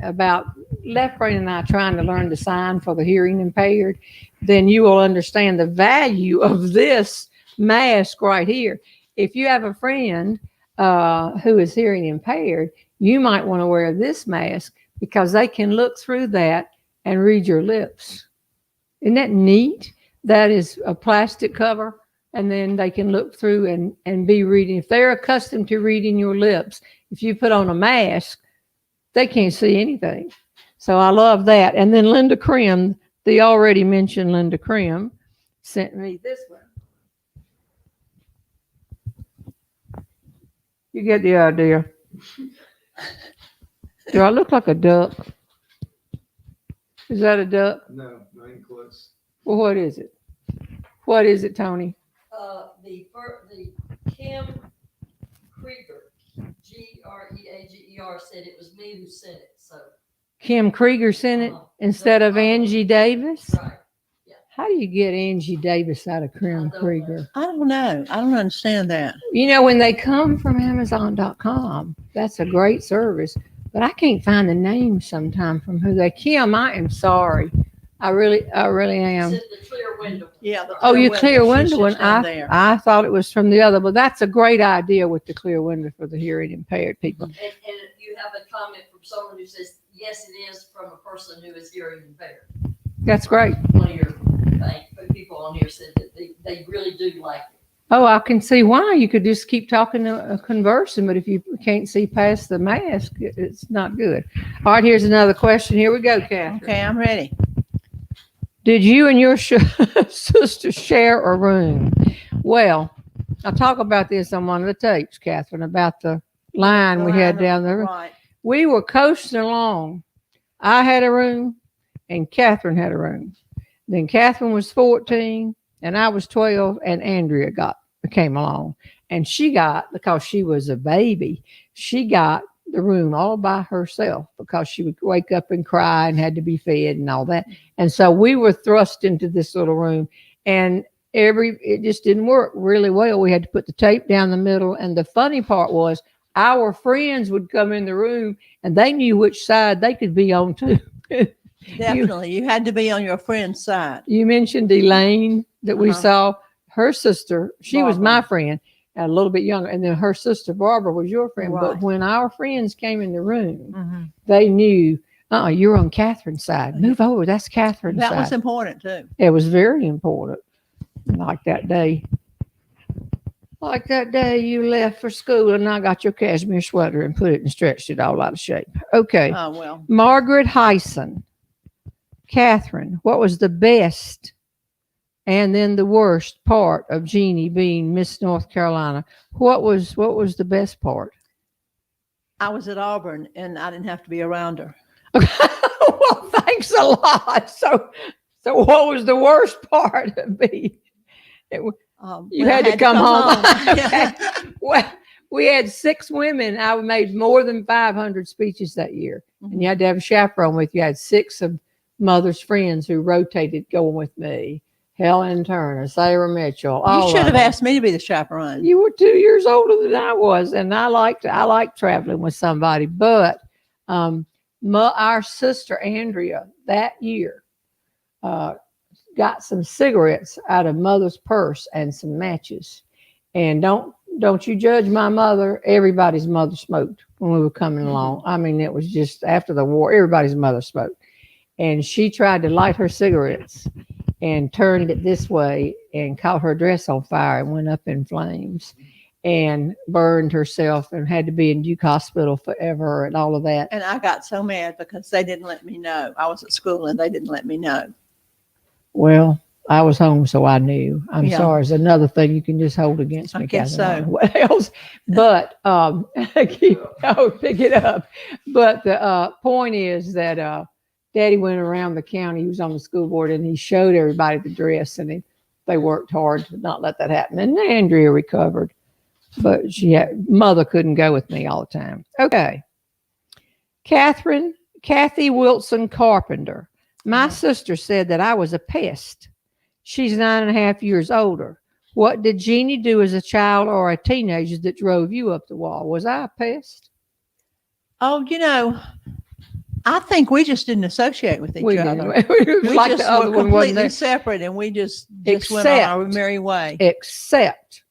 S2: about left brain and I trying to learn to sign for the hearing impaired, then you will understand the value of this mask right here. If you have a friend who is hearing impaired, you might want to wear this mask because they can look through that and read your lips. Isn't that neat? That is a plastic cover, and then they can look through and be reading. If they're accustomed to reading your lips, if you put on a mask, they can't see anything. So I love that. And then Linda Krim, the already mentioned Linda Krim, sent me this one. You get the idea. Do I look like a duck? Is that a duck?
S6: No, not even close.
S2: Well, what is it? What is it, Tony?
S5: The Kim Krieger, Greager, said it was me who sent it. So
S2: Kim Krieger sent it instead of Angie Davis?
S5: right.
S2: How do you get Angie Davis out of Kim Krieger?
S3: I don't know. I don't understand that.
S2: You know, when they come from Amazon.com, that's a great service. But I can't find the name sometime from who they. Kim, I am sorry. I really am.
S5: It's in the clear window.
S3: Yeah.
S2: You clear window one.
S3: There.
S2: I thought it was from the other, but that's a great idea with the clear window for the hearing impaired people.
S5: And you have a comment from someone who says, yes, it is from a person who is hearing impaired.
S2: That's great.
S5: One of your people on here said that they really do like it.
S2: Oh, I can see why. You could just keep talking, conversing, but if you can't see past the mask, it's not good. All right, here's another question. Here we go, Catherine.
S3: Okay, I'm ready.
S2: Did you and your sister share a room? Well, I'll talk about this on one of the tapes, Catherine, about the line we had down there.
S3: Right.
S2: We were coasting along. I had a room and Catherine had a room. Then Catherine was 14 and I was 12 and Andrea came along. And she got, because she was a baby, she got the room all by herself because she would wake up and cry and had to be fed and all that. And so we were thrust into this little room and it just didn't work really well. We had to put the tape down the middle. And the funny part was our friends would come in the room and they knew which side they could be on too.
S3: Definitely. You had to be on your friend's side.
S2: You mentioned Elaine that we saw. Her sister, she was my friend. a little bit younger. And then her sister Barbara was your friend.
S3: Right.
S2: But when our friends came in the room,
S3: Mm-hmm.
S2: they knew, you're on Catherine's side. Move over. That's Catherine's
S3: That
S2: side.
S3: was important too.
S2: It was very important. Like that day. Like that day you left for school and I got your cashmere sweater and put it and stretched it all out of shape. Okay.
S3: Oh, well.
S2: Margaret Hyson. Catherine, what was the best and then the worst part of Jeannie being Miss North Carolina? What was the best part?
S3: I was at Auburn and I didn't have to be around her.
S2: Well, thanks a lot. So what was the worst part of me? You
S3: When I
S2: had to come home.
S3: Yeah.
S2: Well, we had 6 women. I made more than 500 speeches that year. And you had to have a chaperone with you. I had 6 of Mother's friends who rotated going with me. Helen Turner, Sarah Mitchell.
S3: You should have asked me to be the chaperone.
S2: You were 2 years older than I was, and I liked traveling with somebody. But our sister Andrea that year got some cigarettes out of Mother's purse and some matches. And don't you judge my mother. Everybody's mother smoked when we were coming along. I mean, it was just after the war, everybody's mother smoked. And she tried to light her cigarettes and turned it this way and caught her dress on fire and went up in flames and burned herself and had to be in Duke Hospital forever and all of that.
S3: And I got so mad because they didn't let me know. I was at school and they didn't let me know.
S2: Well, I was home, so I knew. I'm
S3: Yeah.
S2: sorry. It's another thing you can just hold against me.
S3: I guess
S2: Catherine.
S3: so.
S2: What else? But pick it up. But the point is that Daddy went around the county. He was on the school board, and he showed everybody the dress, and they worked hard to not let that happen. And Andrea recovered, but Mother couldn't go with me all the time. Okay. Kathy Wilson Carpenter. My sister said that I was a pest. She's 9.5 years older. What did Jeannie do as a child or a teenager that drove you up the wall? Was I a pest?
S3: Oh, I think we just didn't associate with each other.
S2: It was
S3: We
S2: like
S3: just
S2: the other
S3: were
S2: one wasn't
S3: completely
S2: there.
S3: separate, and we just went on our merry way.
S2: Except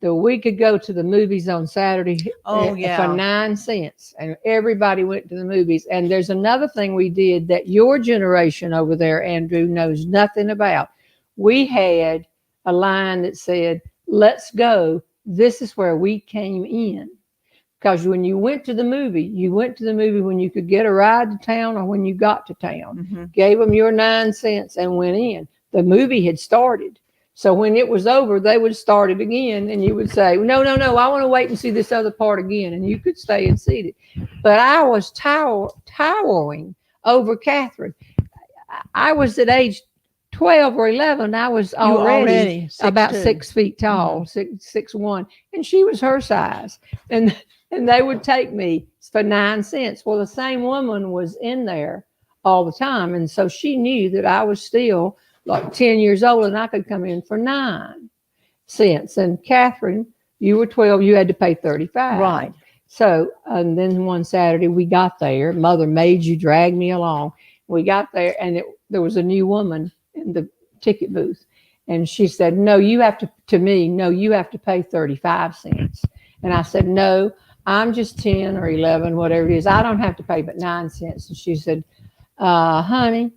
S2: that we could go to the movies on Saturday
S3: Oh, yeah.
S2: for 9 cents, and everybody went to the movies. And there's another thing we did that your generation over there, Andrew, knows nothing about. We had a line that said, "Let's go. This is where we came in." Because when you went to the movie when you could get a ride to town or when you got to town.
S3: Mm-hmm.
S2: Gave them your 9 cents and went in. The movie had started. So when it was over, they would start it again. And you would say, no, I want to wait and see this other part again. And you could stay and see it. But I was towering over Catherine. I was at age 12 or 11. I was already about 6 feet tall, 6'1", and she was her size. And they would take me for 9 cents. Well, the same woman was in there all the time. And so she knew that I was still like 10 years old and I could come in for 9 cents. And Catherine, you were 12, you had to pay 35.
S3: Right.
S2: So, and then one Saturday we got there. Mother made you drag me along. We got there and there was a new woman in the ticket booth. And she said, no, you have to pay 35 cents. And I said, no, I'm just 10 or 11, whatever it is. I don't have to pay but 9 cents. And she said, honey,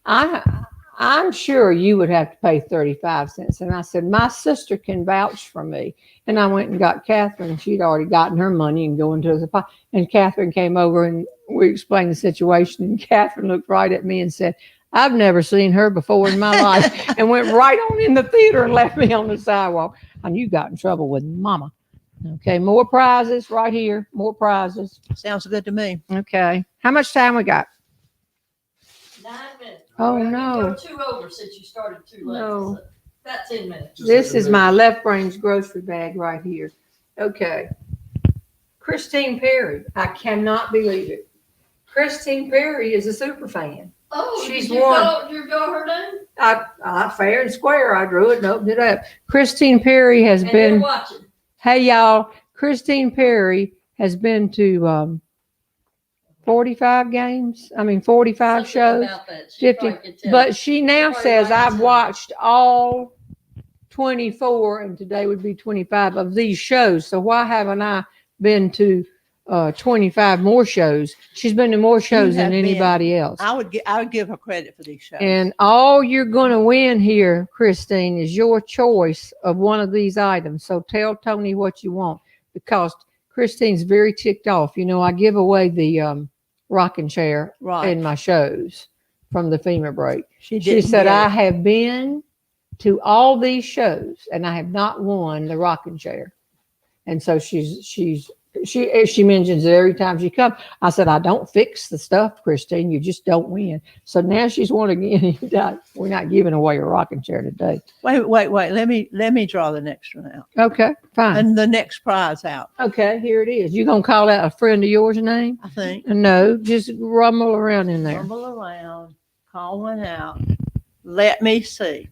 S2: I'm sure you would have to pay 35 cents. And I said, my sister can vouch for me. And I went and got Catherine. She'd already gotten her money and going to the pot. And Catherine came over and we explained the situation. And Catherine looked right at me and said, I've never seen her before in my life, and went right on in the theater and left me on the sidewalk. And you got in trouble with Mama. Okay, more prizes right here. More prizes.
S3: Sounds good to me.
S2: Okay. How much time we got?
S5: 9 minutes.
S2: Oh,
S5: Well,
S2: no.
S5: You're 2 over since you started too late.
S2: No.
S5: So about 10 minutes.
S2: This is my left brain's grocery bag right here. Okay. Christine Perry. I cannot believe it. Christine Perry is a super fan.
S5: Oh,
S2: She's
S5: did you
S2: won.
S5: draw her name?
S2: I fair and square. I drew it and opened it up. Christine Perry has
S5: And
S2: been.
S5: you're watching.
S2: Hey, y'all. Christine Perry has been to 45 games. 45
S5: Something
S2: shows.
S5: about that. She
S2: 50.
S5: probably could tell
S2: But
S5: you.
S2: she now
S5: Probably
S2: says,
S5: right
S2: I've
S5: on.
S2: watched all 24 and today would be 25 of these shows. So why haven't I been to 25 more shows? She's been to more shows than anybody else.
S3: I would give her credit for these shows.
S2: And all you're going to win here, Christine, is your choice of one of these items. So tell Tony what you want, because Christine's very ticked off. You know, I give away the rocking chair in my shows from the FEMA break. She said, I have been to all these shows and I have not won the rocking chair. And so she mentions it every time she comes. I said, I don't fix the stuff, Christine. You just don't win. So now she's won again. We're not giving away a rocking chair today.
S3: Wait. Let me draw the next one out.
S2: Okay, fine.
S3: And the next prize out.
S2: Okay, here it is. You gonna call out a friend of yours name?
S3: I think.
S2: No, just rumble around in there.
S3: Rumble around. Call one out. Let me see.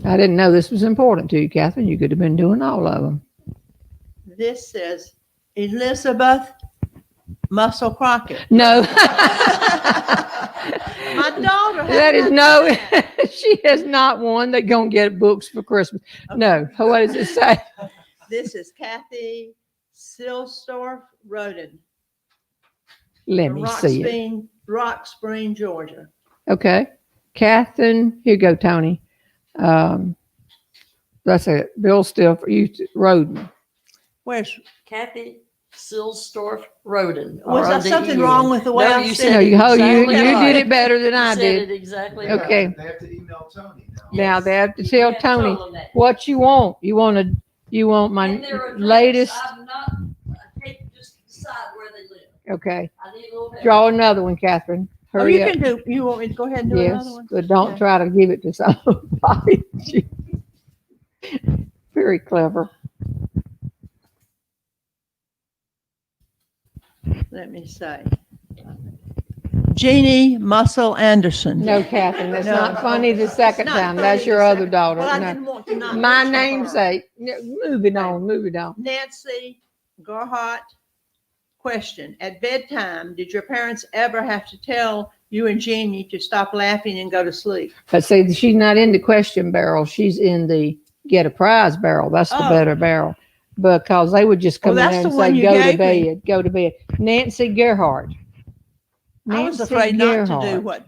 S2: I didn't know this was important to you, Catherine. You could have been doing all of them.
S3: This says Elizabeth Muscle Crockett.
S2: No.
S3: My daughter.
S2: That is no. She has not won. They're gonna get books for Christmas. Okay. No. What does it say?
S3: This is Kathy Silstorf Roden.
S2: Let me see it.
S3: Rock Spring, Georgia.
S2: Okay. Catherine, here you go, Tony. That's it. Bill Still for you, Roden.
S3: Where's
S5: Kathy Silstorf Roden?
S3: Was there something wrong with the way I said
S2: it? No, you
S5: right.
S2: did it better than I did.
S5: It exactly
S2: okay.
S5: Right.
S6: They have to email Tony now.
S2: Now they have to tell Tony what you want. You want my latest.
S5: I can't just decide where they live.
S2: Okay.
S5: I need a little help.
S2: Draw another one, Catherine. Hurry up.
S3: You want me to go ahead and do another one?
S2: But don't try to give it to somebody. Very clever.
S3: Let me say. Jeanne Muscle Anderson.
S2: No, Catherine, that's not funny the second time. That's your other daughter.
S3: Well, I
S2: no.
S3: didn't want to not
S2: My
S3: mention her.
S2: namesake. Moving on.
S3: Nancy Gerhardt. Question. At bedtime, did your parents ever have to tell you and Jeannie to stop laughing and go to sleep?
S2: But see, she's not in the question barrel. She's in the get a prize barrel. That's the better barrel. Because they would just come in there and say, go to bed. Nancy Gerhardt.
S3: I was afraid not to do what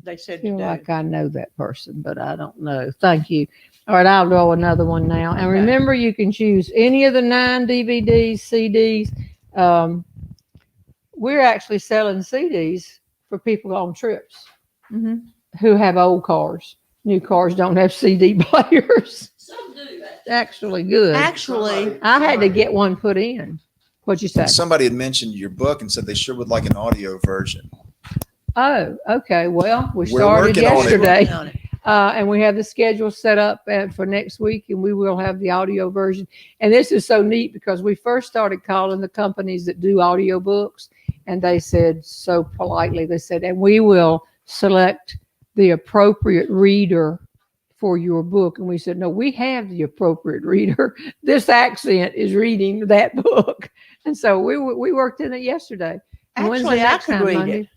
S3: they said to do.
S2: I feel like I know that person, but I don't know. Thank you. All right, I'll draw another one now. And remember, you can choose any of the 9 DVDs, CDs. We're actually selling CDs for people on trips who have old cars. New cars don't have CD players.
S5: Some do.
S2: Actually, good.
S3: Actually,
S2: I had to get one put in. What'd you say?
S4: Somebody had mentioned your book and said they sure would like an audio version.
S2: Oh, okay. Well, we
S4: We're
S2: started
S4: working on it.
S2: yesterday. And we have the schedule set up for next week, and we will have the audio version. And this is so neat because we first started calling the companies that do audio books, and they said so politely, they said, and we will select the appropriate reader for your book. And we said, no, we have the appropriate reader. This accent is reading that book. And so we worked in it yesterday. And
S3: actually, I could read it.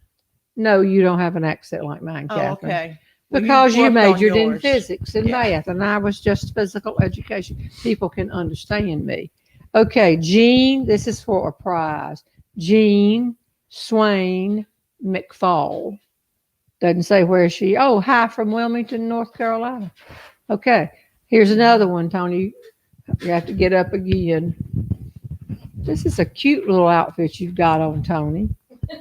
S2: No, you don't have an accent like mine,
S3: Oh,
S2: Catherine.
S3: okay.
S2: Because you majored in
S3: yours.
S2: physics and math, and I was just physical education. People can understand me. Okay, Jean, this is for a prize. Jean Swain McFall. Doesn't say where she, hi from Wilmington, North Carolina. Okay, here's another one, Tony. You have to get up again. This is a cute little outfit you've got on, Tony.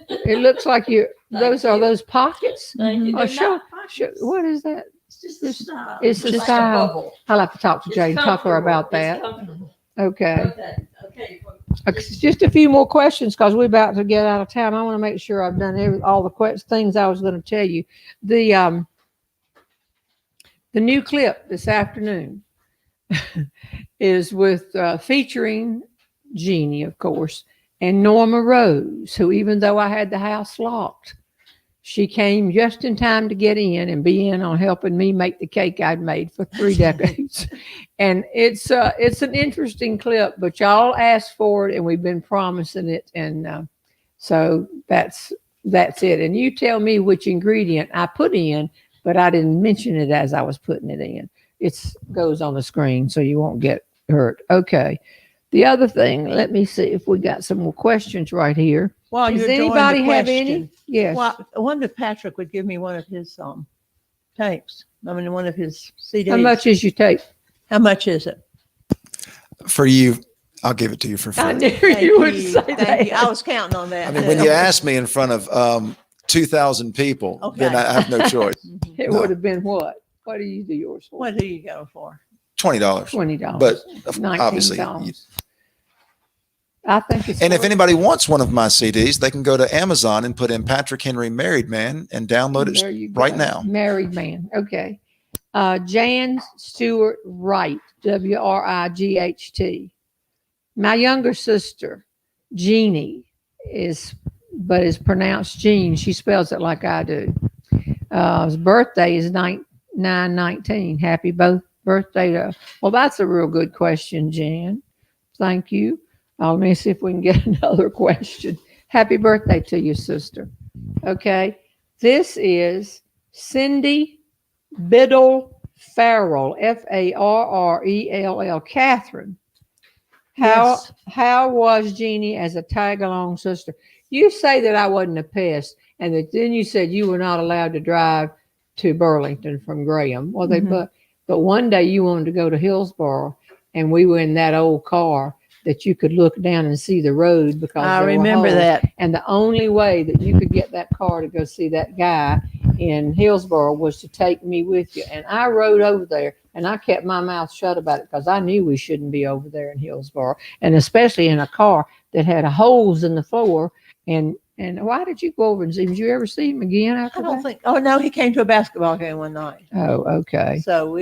S2: It looks like those are those pockets.
S5: Thank you.
S2: Oh,
S5: They're not
S2: sure. What is that?
S5: It's just the style.
S2: It's the
S5: like a
S2: style.
S5: bubble.
S2: I'll have to talk to
S5: It's
S2: Jane Tucker about
S5: comfortable.
S2: that.
S5: It's comfortable.
S2: Okay.
S5: Okay.
S2: Just a few more questions because we're about to get out of time. I want to make sure I've done all the things I was going to tell you. The new clip this afternoon is with featuring Jeannie, of course, and Norma Rose, who, even though I had the house locked, she came just in time to get in and be in on helping me make the cake I'd made for 3 decades. And it's an interesting clip, but y'all asked for it and we've been promising it. And so that's it. And you tell me which ingredient I put in, but I didn't mention it as I was putting it in. It goes on the screen so you won't get hurt. Okay. The other thing, let me see if we got some more questions right here.
S3: Well,
S2: Does
S3: you're doing the
S2: anybody have any?
S3: question.
S2: Yes.
S3: Well, I wonder if Patrick would give me one of his tapes. I mean, one of his CDs.
S2: How much is your tape?
S3: How much is it?
S4: For you, I'll give it to you for free.
S2: I knew
S3: Thank
S2: you would
S3: you.
S2: say
S3: Thank
S2: that.
S3: you. I was counting on that.
S4: I mean, when you ask me in front of 2,000 people, then
S3: Okay.
S4: I have no choice.
S2: It
S4: No.
S2: would have been what? What do you do yours for?
S3: What do you go for?
S4: $20.
S2: $20.
S4: But
S2: $19.
S4: obviously,
S2: I think it's
S4: and if
S2: worth-
S4: anybody wants one of my CDs, they can go to Amazon and put in Patrick Henry Married Man and download
S2: There
S4: it
S2: you go.
S4: right now.
S2: Married man. Okay. Jan Stewart Wright, Wright. My younger sister, Jeannie, is pronounced Jean. She spells it like I do. His birthday is 9/19. Happy birthday to. Well, that's a real good question, Jan. Thank you. Let me see if we can get another question. Happy birthday to your sister. Okay. This is Cindy Biddle Farrell, Farrell, Catherine.
S3: Yes.
S2: How was Jeannie as a tag-along sister? You say that I wasn't a pest, and that then you said you were not allowed to drive to Burlington from Graham. Well, but one day you wanted to go to Hillsborough, and we were in that old car that you could look down and see the road because
S3: I
S2: there were
S3: remember
S2: holes.
S3: that.
S2: And the only way that you could get that car to go see that guy in Hillsborough was to take me with you. And I rode over there, and I kept my mouth shut about it because I knew we shouldn't be over there in Hillsborough, and especially in a car that had holes in the floor. And why did you go over and see him? Did you ever see him again after
S3: I don't
S2: that?
S3: think. Oh no, he came to a basketball game one night.
S2: Oh, okay.
S3: So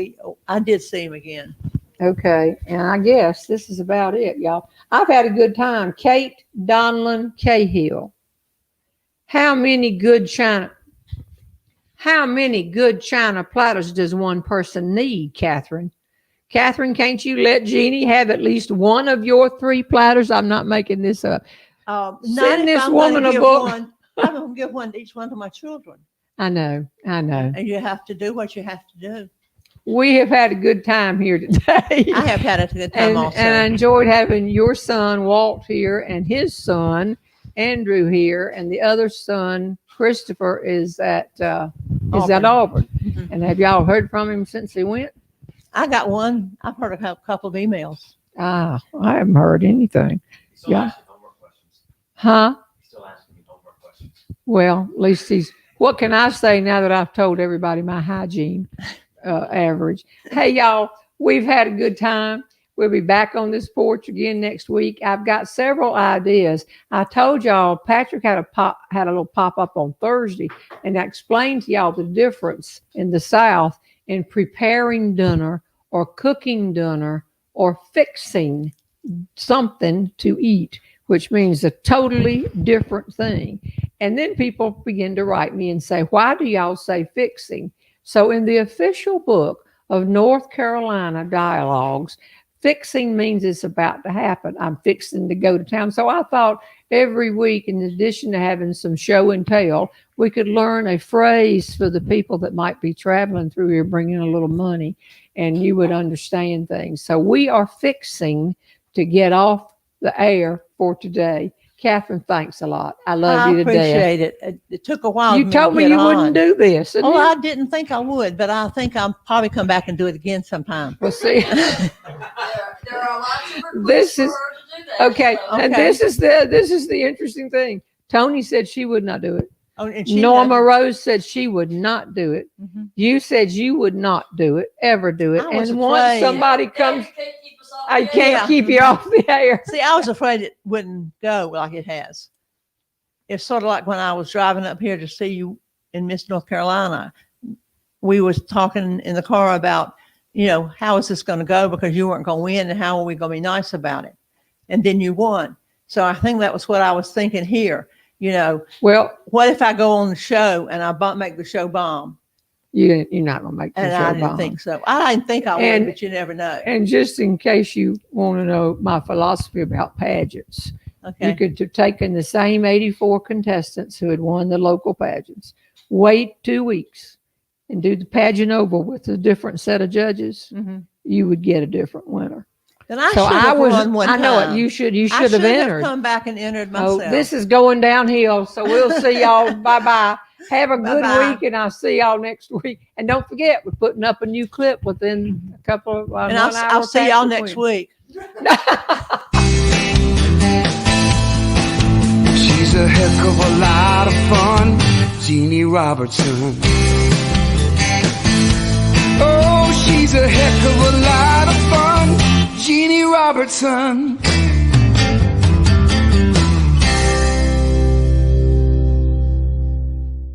S3: I did see him again.
S2: Okay. And I guess this is about it, y'all. I've had a good time. Kate Donlin Cahill. How many good china platters does one person need, Catherine? Catherine, can't you let Jeannie have at least one of your 3 platters? I'm not making this up.
S3: Not
S2: Send
S3: if
S2: this
S3: I'm
S2: woman
S3: gonna
S2: a
S3: give
S2: book.
S3: one. I'm going to give one to each one of my children.
S2: I know.
S3: And you have to do what you have to do.
S2: We have had a good time here today.
S3: I have had a good time also.
S2: And I enjoyed having your son, Walt, here, and his son, Andrew, here, and the other son, Christopher, is at Auburn.
S3: Mhm.
S2: And have y'all heard from him since he went?
S3: I got one. I've heard a couple of emails.
S2: I haven't heard anything.
S7: Still
S2: Yeah.
S7: asking no more questions.
S2: Huh?
S7: Still asking me no more questions.
S2: Well, at least what can I say now that I've told everybody my hygiene average? Hey, y'all, we've had a good time. We'll be back on this porch again next week. I've got several ideas. I told y'all Patrick had a little pop up on Thursday, and I explained to y'all the difference in the South in preparing dinner or cooking dinner or fixing something to eat, which means a totally different thing. And then people begin to write me and say, why do y'all say fixing? So in the official book of North Carolina Dialogues, fixing means it's about to happen. I'm fixing to go to town. So I thought every week, in addition to having some show and tell, we could learn a phrase for the people that might be traveling through here, bringing a little money, and you would understand things. So we are fixing to get off the air for today. Catherine, thanks a lot. I love you to death.
S3: I appreciate it. It took a while.
S2: You told me you wouldn't do this. didn't
S3: Oh,
S2: you?
S3: I didn't think I would, but I think I'll probably come back and do it again sometime.
S2: Well, see,
S5: There are lots of requests
S2: This
S5: for
S2: is-
S5: her to do that.
S2: okay,
S5: so-
S2: and
S3: Okay.
S2: this is the interesting thing. Tony said she would not do it.
S3: Oh, and she
S2: Norma
S3: doesn't-
S2: Rose said she would not do it.
S3: Mhm.
S2: You said you would not do it, ever do it.
S3: I was
S2: And once
S3: afraid.
S2: somebody
S5: Yeah,
S2: comes,
S5: you can't keep us off
S2: I
S5: the
S2: can't
S5: air.
S2: keep you off the air.
S3: See, I was afraid it wouldn't go like it has. It's sort of like when I was driving up here to see you in Miss North Carolina. We was talking in the car about, how is this going to go because you weren't going to win, and how are we going to be nice about it? And then you won. So I think that was what I was thinking here.
S2: Well,
S3: What if I go on the show and I make the show bomb?
S2: you're not going to make the
S3: And
S2: show
S3: I didn't
S2: bomb.
S3: think so. I didn't think I would,
S2: And-
S3: but you never know.
S2: And just in case you want to know my philosophy about pageants,
S3: Okay.
S2: you could have taken the same 84 contestants who had won the local pageants, wait 2 weeks, and do the pageant over with a different set of judges, you would get a different winner.
S3: And I
S2: So
S3: should have won one
S2: I know
S3: time.
S2: it. You should
S3: I
S2: have entered.
S3: come back and entered
S2: Oh,
S3: myself.
S2: this is going downhill. So we'll see y'all. Bye-bye. Have a good
S3: Bye-bye.
S2: week, and I'll see y'all next week. And don't forget, we're putting up a new clip within a couple of
S3: and I'll see y'all next week.
S1: She's a heck of a lot of fun, Jeanne Robertson. Oh, she's a heck of a lot of fun, Jeanne Robertson.